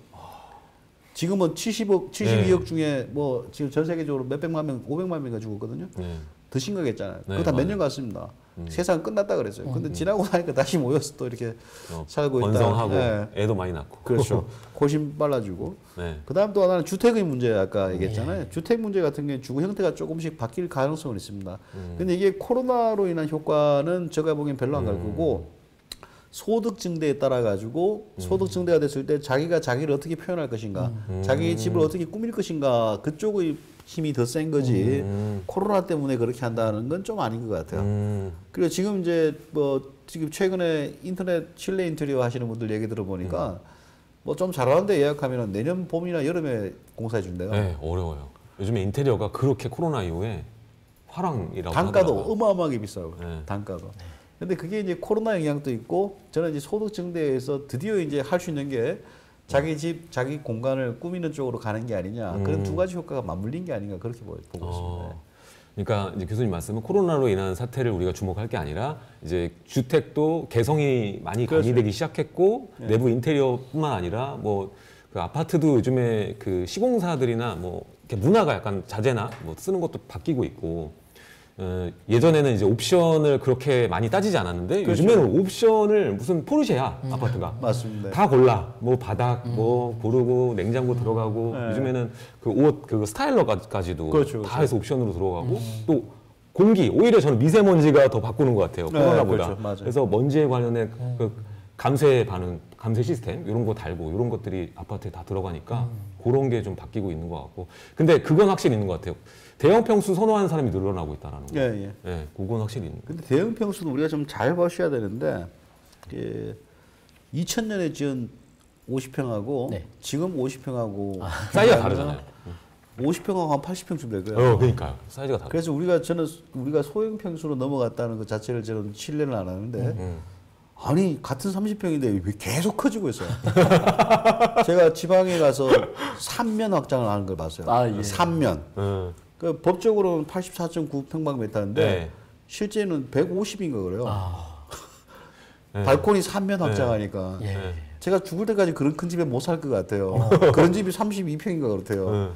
지금은 72억 네. 중에 뭐 지금 전 세계적으로 몇백만 명, 500만 명이 죽었거든요. 네. 더 심각했잖아요. 네, 그거 다 몇 맞아요. 년 갔습니다. 세상 끝났다 그랬어요. 근데 지나고 나니까 다시 모여서 또 이렇게 살고 있다. 번성하고 예. 애도 많이 낳고. 그렇죠. 고심 빨라지고. 네. 그다음 또 하나는 주택의 문제 아까 얘기했잖아요. 주택 문제 같은 경우에 주거 형태가 조금씩 바뀔 가능성은 있습니다. 근데 이게 코로나로 인한 효과는 제가 보기엔 별로 안 갈 거고 소득 증대에 따라 가지고 소득 증대가 됐을 때 자기가 자기를 어떻게 표현할 것인가, 자기 집을 어떻게 꾸밀 것인가 그쪽의 힘이 더 센 거지. 코로나 때문에 그렇게 한다는 건 좀 아닌 것 같아요. 그리고 지금 이제 뭐 지금 최근에 인터넷 실내 인테리어 하시는 분들 얘기 들어보니까 뭐 좀 잘하는데 예약하면 내년 봄이나 여름에 공사해 준대요. 네, 어려워요. 요즘에 인테리어가 그렇게 코로나 이후에 화랑이라고 단가도 하더라고요. 어마어마하게 비싸고 네. 단가도. 근데 그게 이제 코로나 영향도 있고 저는 이제 소득 증대에서 드디어 이제 할 수 있는 게 자기 집, 자기 공간을 꾸미는 쪽으로 가는 게 아니냐. 그런 두 가지 효과가 맞물린 게 아닌가 그렇게 보고 있습니다. 그러니까 이제 교수님 말씀은 코로나로 인한 사태를 우리가 주목할 게 아니라 이제 주택도 개성이 많이 강의되기 시작했고 내부 인테리어뿐만 아니라 뭐 그 아파트도 요즘에 그 시공사들이나 뭐 이렇게 문화가 약간 자재나 뭐 쓰는 것도 바뀌고 있고 예전에는 이제 옵션을 그렇게 많이 따지지 않았는데 요즘에는 옵션을 무슨 포르쉐야 아파트가 맞습니다. 다 골라 뭐 바닥 뭐 고르고 냉장고 들어가고 요즘에는 그 옷 그 스타일러까지도 그렇죠, 다 해서 옵션으로 들어가고 또 공기 오히려 저는 미세먼지가 더 바꾸는 것 같아요 코로나보다 그렇죠, 맞아요. 그래서 먼지에 관련된 그 감쇄 반응 감쇄 시스템 이런 거 달고 이런 것들이 아파트에 다 들어가니까 그런 게 좀 바뀌고 있는 것 같고 근데 그건 확실히 있는 것 같아요. 대형 평수 선호하는 사람이 늘어나고 있다라는 거. 예. 네, 그건 확실히 있는 거. 근데 대형 평수도 우리가 좀 잘 보셔야 되는데 2000년에 지은 50평하고 네. 지금 50평하고 사이즈가 다르잖아요. 50평하고 한 80평쯤 될 거예요. 그러니까요. 사이즈가 다르. 그래서 우리가 소형 평수로 넘어갔다는 것 자체를 저는 신뢰는 안 하는데 아니 같은 30평인데 왜 계속 커지고 있어요. 제가 지방에 가서 3면 확장을 하는 걸 봤어요. 아, 예. 3면. 그 법적으로는 84.9평방미터인데 네. 실제는 150인가 그래요. 네. 발코니 3면 확장하니까 예. 제가 죽을 때까지 그런 큰 집에 못 살 것 같아요. 그런 집이 32평인가 그렇대요.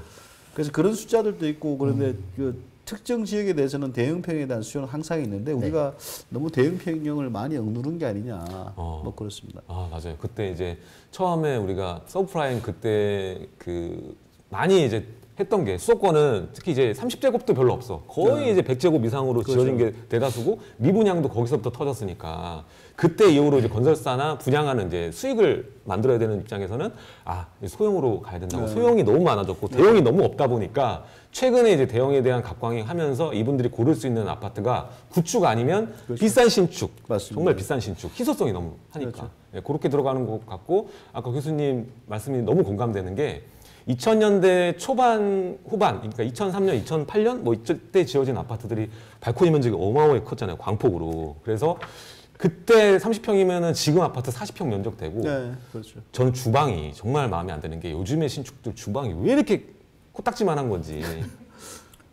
그래서 그런 숫자들도 있고 그런데 그 특정 지역에 대해서는 대형평에 대한 수요는 항상 있는데 우리가 너무 대형평형을 많이 억누른 게 아니냐 뭐 그렇습니다. 아 맞아요. 그때 이제 처음에 우리가 서브프라임 그때 그 많이 이제 했던 게 수도권은 특히 이제 30제곱도 별로 없어. 거의 이제 100제곱 이상으로 지어진 게 대다수고 미분양도 거기서부터 터졌으니까 그때 이후로 이제 건설사나 분양하는 이제 수익을 만들어야 되는 입장에서는 아 소형으로 가야 된다고 소형이 너무 많아졌고 대형이 너무 없다 보니까 최근에 이제 대형에 대한 갑광이 하면서 이분들이 고를 수 있는 아파트가 구축 아니면 비싼 신축, 맞습니다. 정말 비싼 신축, 희소성이 너무 하니까 예, 그렇게 들어가는 것 같고 아까 교수님 말씀이 너무 공감되는 게 2000년대 초반 후반 그러니까 2003년, 2008년 뭐 이때 지어진 아파트들이 발코니 면적이 어마어마하게 컸잖아요. 광폭으로. 그래서 그때 30평이면은 지금 아파트 40평 면적 되고 네, 그렇죠. 저는 주방이 정말 마음에 안 드는 게 요즘의 신축들 주방이 왜 이렇게 코딱지만한 건지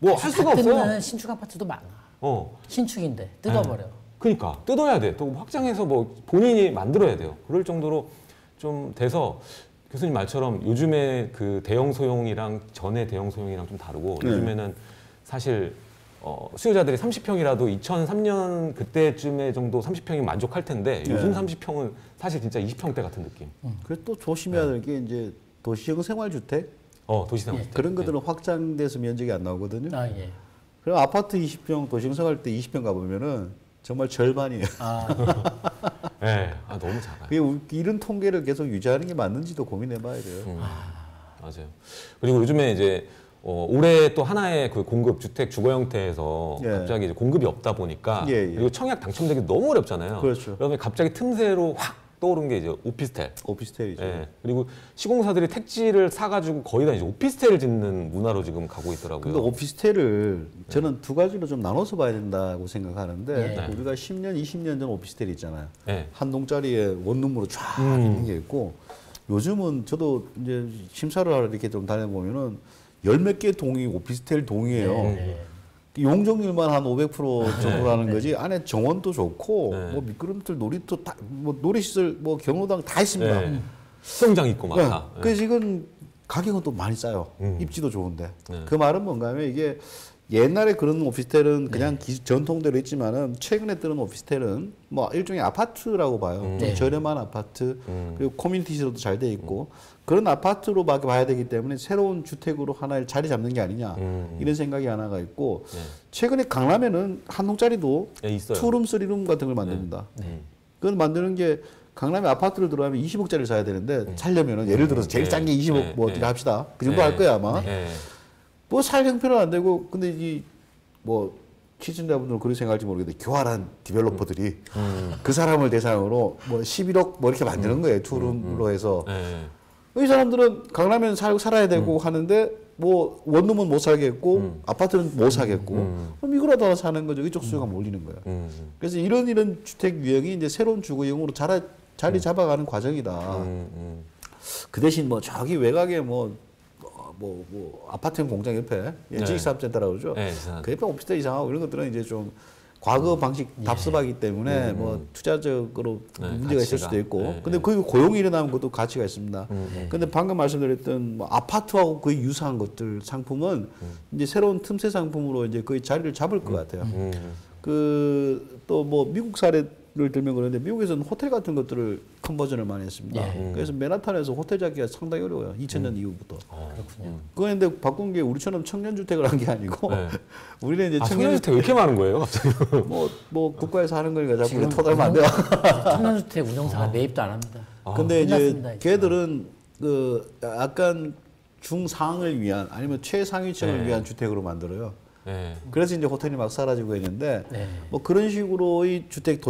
뭐 할 수가 없어요. 뜯는 신축 아파트도 많아. 신축인데 뜯어버려. 그러니까 뜯어야 돼. 또 확장해서 뭐 본인이 만들어야 돼요. 그럴 정도로 좀 돼서 교수님 말처럼 요즘에 그 대형 소형이랑 전에 대형 소형이랑 좀 다르고 요즘에는 사실 수요자들이 30평이라도 2003년 그때쯤에 정도 30평이면 만족할 텐데 요즘 30평은 사실 진짜 20평대 같은 느낌. 그래서 또 조심해야 될 게 이제 도시형 생활주택 도시생활 그런 것들은 확장돼서 면적이 안 나오거든요. 아 예. 그럼 아파트 20평, 도시형 생활 때 20평 가보면은 정말 절반이에요. 네, 너무 작아요. 그게 이런 통계를 계속 유지하는 게 맞는지도 고민해봐야 돼요. 맞아요. 그리고 요즘에 이제 올해 또 하나의 그 공급 주택 주거 형태에서 갑자기 이제 공급이 없다 보니까 그리고 청약 당첨되기 너무 어렵잖아요. 그렇죠. 그러면 갑자기 틈새로 확 떠오른 게 이제 오피스텔. 오피스텔이죠. 예. 그리고 시공사들이 택지를 사가지고 거의 다 이제 오피스텔을 짓는 문화로 지금 가고 있더라고요. 근데 오피스텔을 저는 두 가지로 좀 나눠서 봐야 된다고 생각하는데 우리가 10년, 20년 전 오피스텔 있잖아요. 한 동짜리에 원룸으로 쫙 있는 게 있고 요즘은 저도 이제 심사를 하러 이렇게 좀 다녀보면은 열 몇 개 동이 오피스텔 동이에요. 용적률만 한 500% 정도라는 거지 안에 정원도 좋고 뭐 미끄럼틀 놀이터 다, 뭐 놀이시설 뭐 경로당 다 있습니다. 수영장 있고 막 다. 그래서 이건 가격은 또 많이 싸요. 입지도 좋은데. 네. 그 말은 뭔가 하면 이게 옛날에 그런 오피스텔은 그냥 전통대로 있지만은 최근에 뜨는 오피스텔은 뭐 일종의 아파트라고 봐요. 좀 저렴한 아파트 그리고 커뮤니티 시설도 잘 돼 있고 그런 아파트로 봐야 되기 때문에 새로운 주택으로 하나를 자리 잡는 게 아니냐 이런 생각이 하나가 있고 최근에 강남에는 한 동짜리도 네, 있어요. 투룸, 쓰리룸 같은 걸 만듭니다. 그건 만드는 게 강남에 아파트를 들어가면 20억짜리를 사야 되는데 살려면은 예를 들어서 제일 싼 게 20억 뭐 어떻게 합시다. 그 정도 할 거야 아마. 뭐 살 형편은 안 되고 근데 이 뭐 시청자분들은 그렇게 생각할지 모르겠는데 교활한 디벨로퍼들이 그 사람을 대상으로 뭐 11억 뭐 이렇게 만드는 거예요. 투룸으로 해서. 이 사람들은 강남에는 살아야 되고 하는데 뭐 원룸은 못 살겠고 아파트는 못 사겠고 그럼 이거라도 하나 사는 거죠. 이쪽 수요가 몰리는 거예요. 그래서 이런 주택 유형이 이제 새로운 주거용으로 자리 잡아가는 과정이다. 그 대신 뭐 저기 외곽에 뭐 아파트 공장 옆에 지식사업센터라고 그러죠. 그 옆에 오피스텔 이상하고 이런 것들은 이제 좀 과거 방식 답습하기 때문에 뭐 투자적으로 문제가 있을 수도 있고 근데 그 고용이 일어나면 그것도 가치가 있습니다. 근데 방금 말씀드렸던 뭐 아파트하고 거의 유사한 것들 상품은 이제 새로운 틈새 상품으로 이제 거의 자리를 잡을 것 같아요. 그 또 뭐 미국 사례를 들면 그런데 미국에서는 호텔 같은 것들을 컨버전을 많이 했습니다. 그래서 맨하탄에서 호텔 잡기가 상당히 어려워요. 2000년 이후부터. 그렇군요. 그런데 바꾼 게 우리처럼 청년주택을 한 게 아니고 우리는 이제 청년주택 왜 이렇게 많은 거예요, 갑자기? 뭐 국가에서 하는 거니까 자꾸 지금 토달면 안 돼요. 청년주택 운영사가 매입도 안 합니다. 근데 이제 끝났습니다, 걔들은 그 약간 중상을 위한 아니면 최상위층을 위한 주택으로 만들어요. 그래서 이제 호텔이 막 사라지고 있는데 뭐 그런 식으로의 주택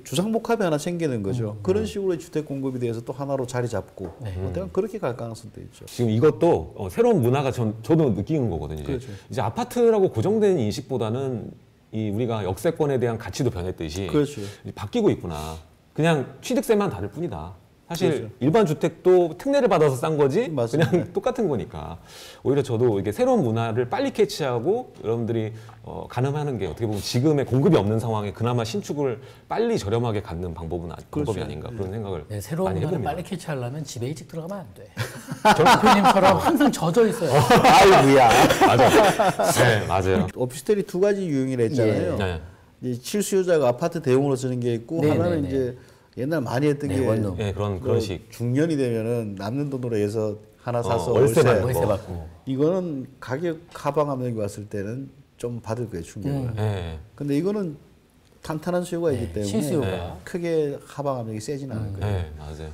주상복합이 하나 생기는 거죠. 그런 식으로의 주택 공급에 대해서 또 하나로 자리 잡고 호텔은 그렇게 갈 가능성도 있죠. 지금 이것도 새로운 문화가 저도 느끼는 거거든요. 그렇죠. 이제 아파트라고 고정된 인식보다는 이 우리가 역세권에 대한 가치도 변했듯이 그렇죠. 이제 바뀌고 있구나. 그냥 취득세만 다를 뿐이다. 사실 그렇죠. 일반 주택도 특례를 받아서 싼 거지 맞습니다. 그냥 똑같은 거니까 오히려 저도 이게 새로운 문화를 빨리 캐치하고 여러분들이 가늠하는 게 어떻게 보면 지금의 공급이 없는 상황에 그나마 신축을 빨리 저렴하게 갖는 방법이 아닌가 그런 생각을 새로운 많이 문화를 해봅니다. 빨리 캐치하려면 집에 일찍 들어가면 안 돼. 대표님처럼 항상 젖어 있어요. 아이고야. 맞아요. 네, 맞아요. 오피스텔이 두 가지 유형이라 했잖아요. 네. 이제 실수요자가 아파트 대용으로 쓰는 게 있고 하나는 이제 옛날 많이 했던 게 원룸. 네, 그런 식. 중년이 되면은 남는 돈으로 해서 하나 사서 월세 월세 받고. 이거는 가격 하방 압력이 왔을 때는 좀 받을 거예요 충격을. 네. 근데 이거는 탄탄한 수요가 있기 때문에 신수요가. 크게 하방 압력이 세진 않을 거예요. 네, 맞아요.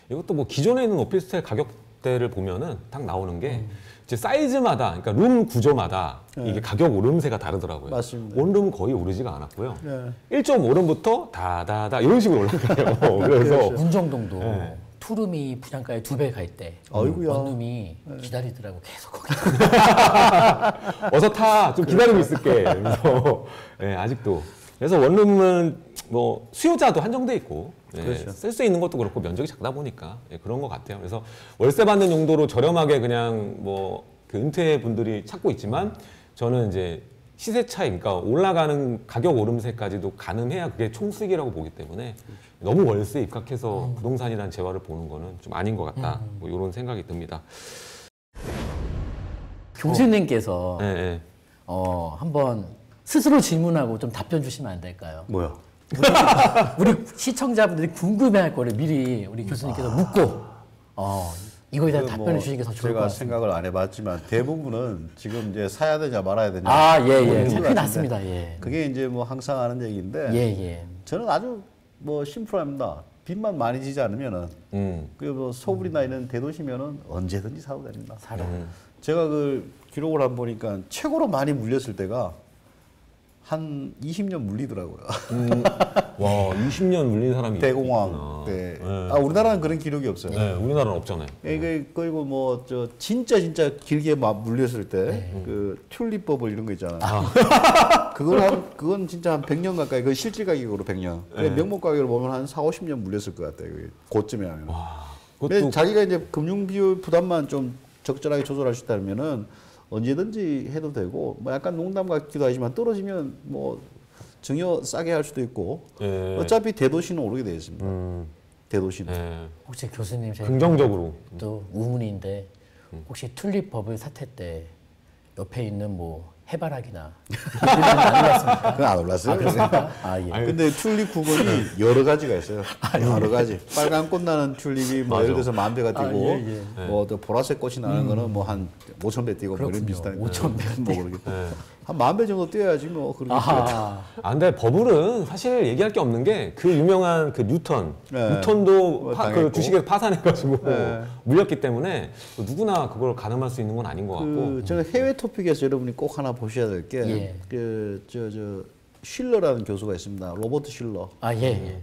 이것도 뭐 기존에 있는 오피스텔 가격대를 보면은 딱 나오는 게 이제 사이즈마다, 그러니까 룸 구조마다 이게 가격 오름세가 다르더라고요. 맞습니다. 원룸은 거의 오르지가 않았고요. 네. 1.5룸부터 다다다 이런 식으로 올라가요. 그래서 문정동도 투룸이 분양가의 2배 갈 때 아이고야. 원룸이 기다리더라고 계속 거기. 어서 타, 좀 기다리고 있을게. 그래서 아직도. 그래서 원룸은 뭐 수요자도 한정돼 있고 그렇죠. 쓸 수 있는 것도 그렇고 면적이 작다 보니까 그런 것 같아요. 그래서 월세 받는 용도로 저렴하게 그냥 뭐 그 은퇴 분들이 찾고 있지만 저는 이제 시세 차이, 그러니까 올라가는 가격 오름세까지도 가능해야 그게 총수익이라고 보기 때문에 너무 월세 입각해서 부동산이라는 재화를 보는 거는 좀 아닌 것 같다. 뭐 이런 생각이 듭니다. 교수님께서 네. 한번 스스로 질문하고 좀 답변 주시면 안 될까요? 뭐야? 우리 시청자분들이 궁금해할 거를 미리 우리 교수님께서 묻고 이거에 대한 답변을 주시는 게 더 좋을 것 제가 같습니다. 생각을 안 해봤지만 대부분은 지금 이제 사야 되냐 말아야 되냐. 큰일 같은데 났습니다. 그게 이제 뭐 항상 하는 얘기인데 저는 아주 뭐 심플합니다. 빚만 많이 지지 않으면은 그리고 뭐 서울이나 이런 대도시면은 언제든지 사도 됩니다. 제가 그 기록을 한번 보니까 최고로 많이 물렸을 때가 한 20년 물리더라고요. 와, 20년 물린 사람이 대공황 있구나. 때. 네. 우리나라는 그런 기록이 없어요. 네, 우리나라는 없잖아요. 그리고 뭐 저 진짜 길게 막 물렸을 때 그 튤립 버블 이런 거 있잖아요. 그건 진짜 한 100년 가까이 그 실질 가격으로 100년. 그래 명목 가격으로 보면 한 4, 50년 물렸을 것 같아요. 그게 고점에 하면. 근데 자기가 이제 금융 비율 부담만 좀 적절하게 조절할 수 있다면은 언제든지 해도 되고 뭐 약간 농담 같기도 하지만 떨어지면 뭐 증여 싸게 할 수도 있고 어차피 대도시는 오르게 되어 있습니다. 대도시는. 혹시 교수님 제가 긍정적으로. 또 우문인데 혹시 튤립 버블 사태 때 옆에 있는 뭐 해바라기나 안 올랐습니까? 그건 안 올랐어요. 아, 그렇습니까? 아, 예. 근데 튤립 구근이 여러 가지가 있어요. 여러 가지. 빨간 꽃 나는 튤립이 뭐 예를 들어서 10,000배가 뛰고 뭐 또 보라색 꽃이 나는 거는 뭐 한 5,000배 뛰고 뭐 이런 비슷한 5,000배 뭐 그렇게. 한 10,000배 정도 뛰어야지 뭐 그렇게. 아하. 근데 버블은 사실 얘기할 게 없는 게 그 유명한 그 뉴턴도 그 당했고. 주식에서 파산해가지고 물렸기 때문에 누구나 그걸 가늠할 수 있는 건 아닌 것 같고. 저는 해외 토픽에서 여러분이 꼭 하나 보셔야 될 게 실러라는 교수가 있습니다. 로버트 실러.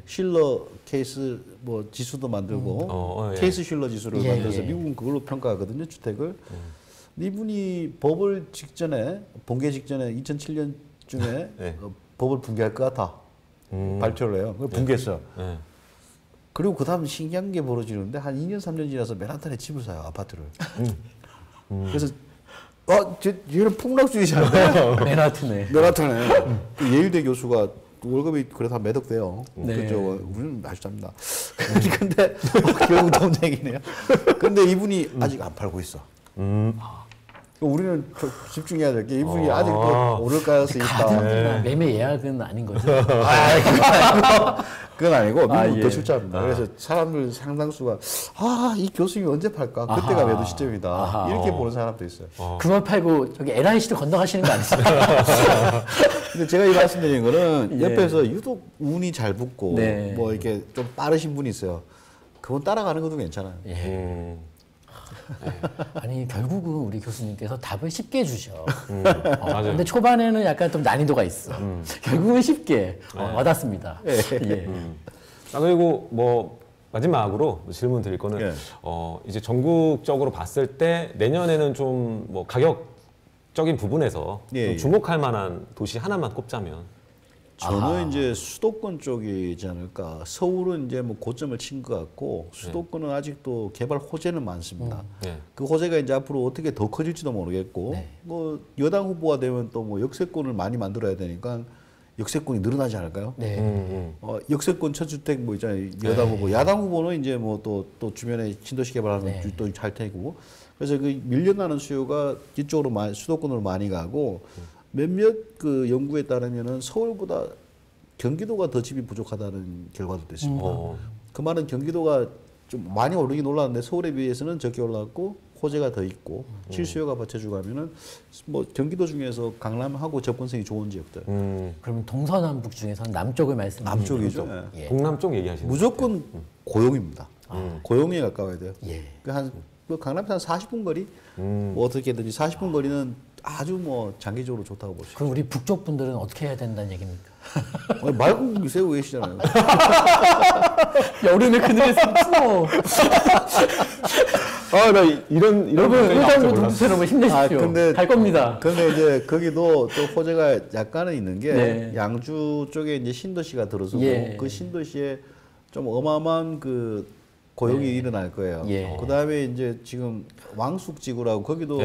실러 케이스 뭐 지수도 만들고 케이스 실러 지수를 만들어서 미국은 그걸로 평가하거든요, 주택을. 이분이 버블 직전에 붕괴 직전에 2007년쯤에 버블 붕괴할 것 같아 발표를 해요. 그걸 붕괴했어. 그리고 그 다음 신기한 게 벌어지는데 한 2년 3년 지나서 맨하탄에 집을 사요, 아파트를. 그래서 얘는 폭락주의자인데 맨하탄에 그 예일대 교수가 월급이 그래도 한 몇억 돼요. 그렇죠. 우리는 맛있답니다. 근데 결국 돈 얘기네요. 근데 이분이 아직 안 팔고 있어. 우리는 집중해야 될 게 이분이 아직도 오를 가능성이 있다. 가등이나 매매 예약은 아닌 거죠? 그건 아니고 미국은 더 출자합니다. 그래서 사람들 상당수가 이 교수님이 언제 팔까? 그때가 매도 시점이다. 이렇게 보는 사람도 있어요. 그걸 팔고 저기 LIC로 건너가시는 거 아니십니까? 근데 제가 이 말씀드리는 거는 옆에서 유독 운이 잘 붙고 뭐 이렇게 좀 빠르신 분이 있어요. 그분 따라가는 것도 괜찮아요. 아니 결국은 우리 교수님께서 답을 쉽게 주셔. 근데 초반에는 약간 좀 난이도가 있어. 결국은 쉽게 와닿습니다. 그리고 뭐 마지막으로 질문 드릴 거는 이제 전국적으로 봤을 때 내년에는 좀 뭐 가격적인 부분에서 좀 주목할 만한 도시 하나만 꼽자면. 저는 이제 수도권 쪽이지 않을까. 서울은 이제 뭐 고점을 친 것 같고 수도권은 아직도 개발 호재는 많습니다. 그 호재가 이제 앞으로 어떻게 더 커질지도 모르겠고 뭐 여당 후보가 되면 또 뭐 역세권을 많이 만들어야 되니까 역세권이 늘어나지 않을까요? 역세권 저주택 뭐 있잖아요. 여당 후보, 야당 후보는 이제 뭐 또 주변에 신도시 개발하는 또 잘 테고. 그래서 그 밀려나는 수요가 이쪽으로 수도권으로 많이 가고. 몇몇 그 연구에 따르면은 서울보다 경기도가 더 집이 부족하다는 결과도 됐습니다. 그 말은 경기도가 좀 많이 오르긴 올랐는데 서울에 비해서는 적게 올랐고 호재가 더 있고 실수요가 받쳐주고 하면은 뭐 경기도 중에서 강남하고 접근성이 좋은 지역들. 그러면 동서남북 중에서 남쪽을 말씀드리면 남쪽이죠. 동남쪽 얘기하시는 무조건 고용입니다. 고용에 가까워야 돼요. 그 강남에서 한 40분 거리 뭐 어떻게든지 40분 거리는 아주 뭐 장기적으로 좋다고 보시죠. 그럼 우리 북쪽 분들은 어떻게 해야 된다는 얘기입니까? 말고기 세우고 계시잖아요. 여름에 그늘에서 추워. 나 이런 여러분 의정부 동두처럼 힘내십시오. 근데 갈 겁니다. 근데 이제 거기도 또 호재가 약간은 있는 게 양주 쪽에 이제 신도시가 들어서고 그 신도시에 좀 어마어마한 그 고용이 일어날 거예요. 그 다음에 이제 지금 왕숙지구라고 거기도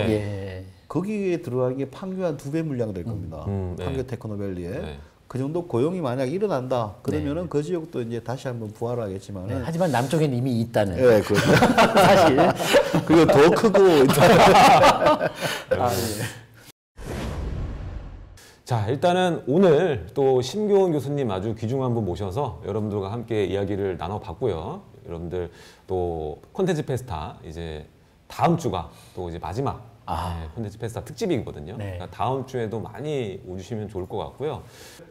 거기에 들어간 게 판교 한 2배 물량 될 겁니다. 판교 테크노밸리에. 그 정도 고용이 만약 일어난다. 그러면은 그 지역도 이제 다시 한번 부활하겠지만은. 하지만 남쪽엔 이미 있다는. 그렇죠. 사실. 그리고 더 크고. 자, 일단은 오늘 또 심교원 교수님 아주 귀중한 분 모셔서 여러분들과 함께 이야기를 나눠봤고요. 여러분들 또 콘텐츠 페스타 이제 다음 주가 또 이제 마지막 콘텐츠 페스타 특집이거든요. 그러니까 다음 주에도 많이 오주시면 좋을 것 같고요.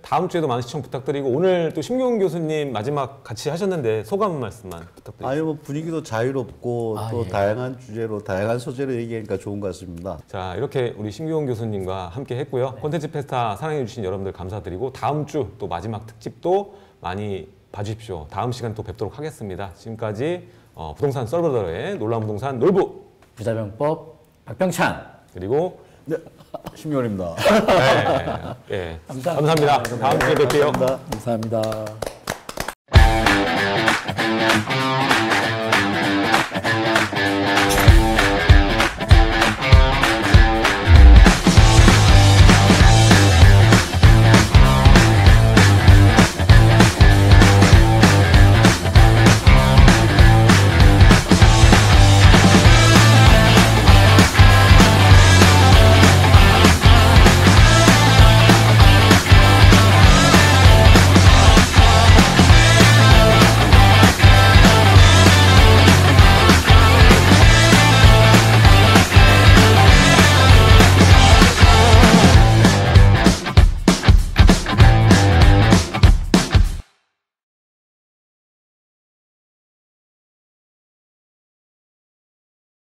다음 주에도 많은 시청 부탁드리고 오늘 또 심교원 교수님 마지막 같이 하셨는데 소감 한 말씀만 부탁드립니다. 아유, 뭐 분위기도 자유롭고 또 다양한 주제로 다양한 소재로 얘기하니까 좋은 것 같습니다. 자, 이렇게 우리 심교원 교수님과 함께 했고요. 콘텐츠 페스타 사랑해주신 여러분들 감사드리고 다음 주 또 마지막 특집도 많이 봐주십시오. 다음 시간 또 뵙도록 하겠습니다. 지금까지 부동산 썰브더의 놀라운 부동산 놀부 부자병법 박병찬 그리고 심교원입니다. 감사합니다. 다음 주에 뵐게요. 감사합니다.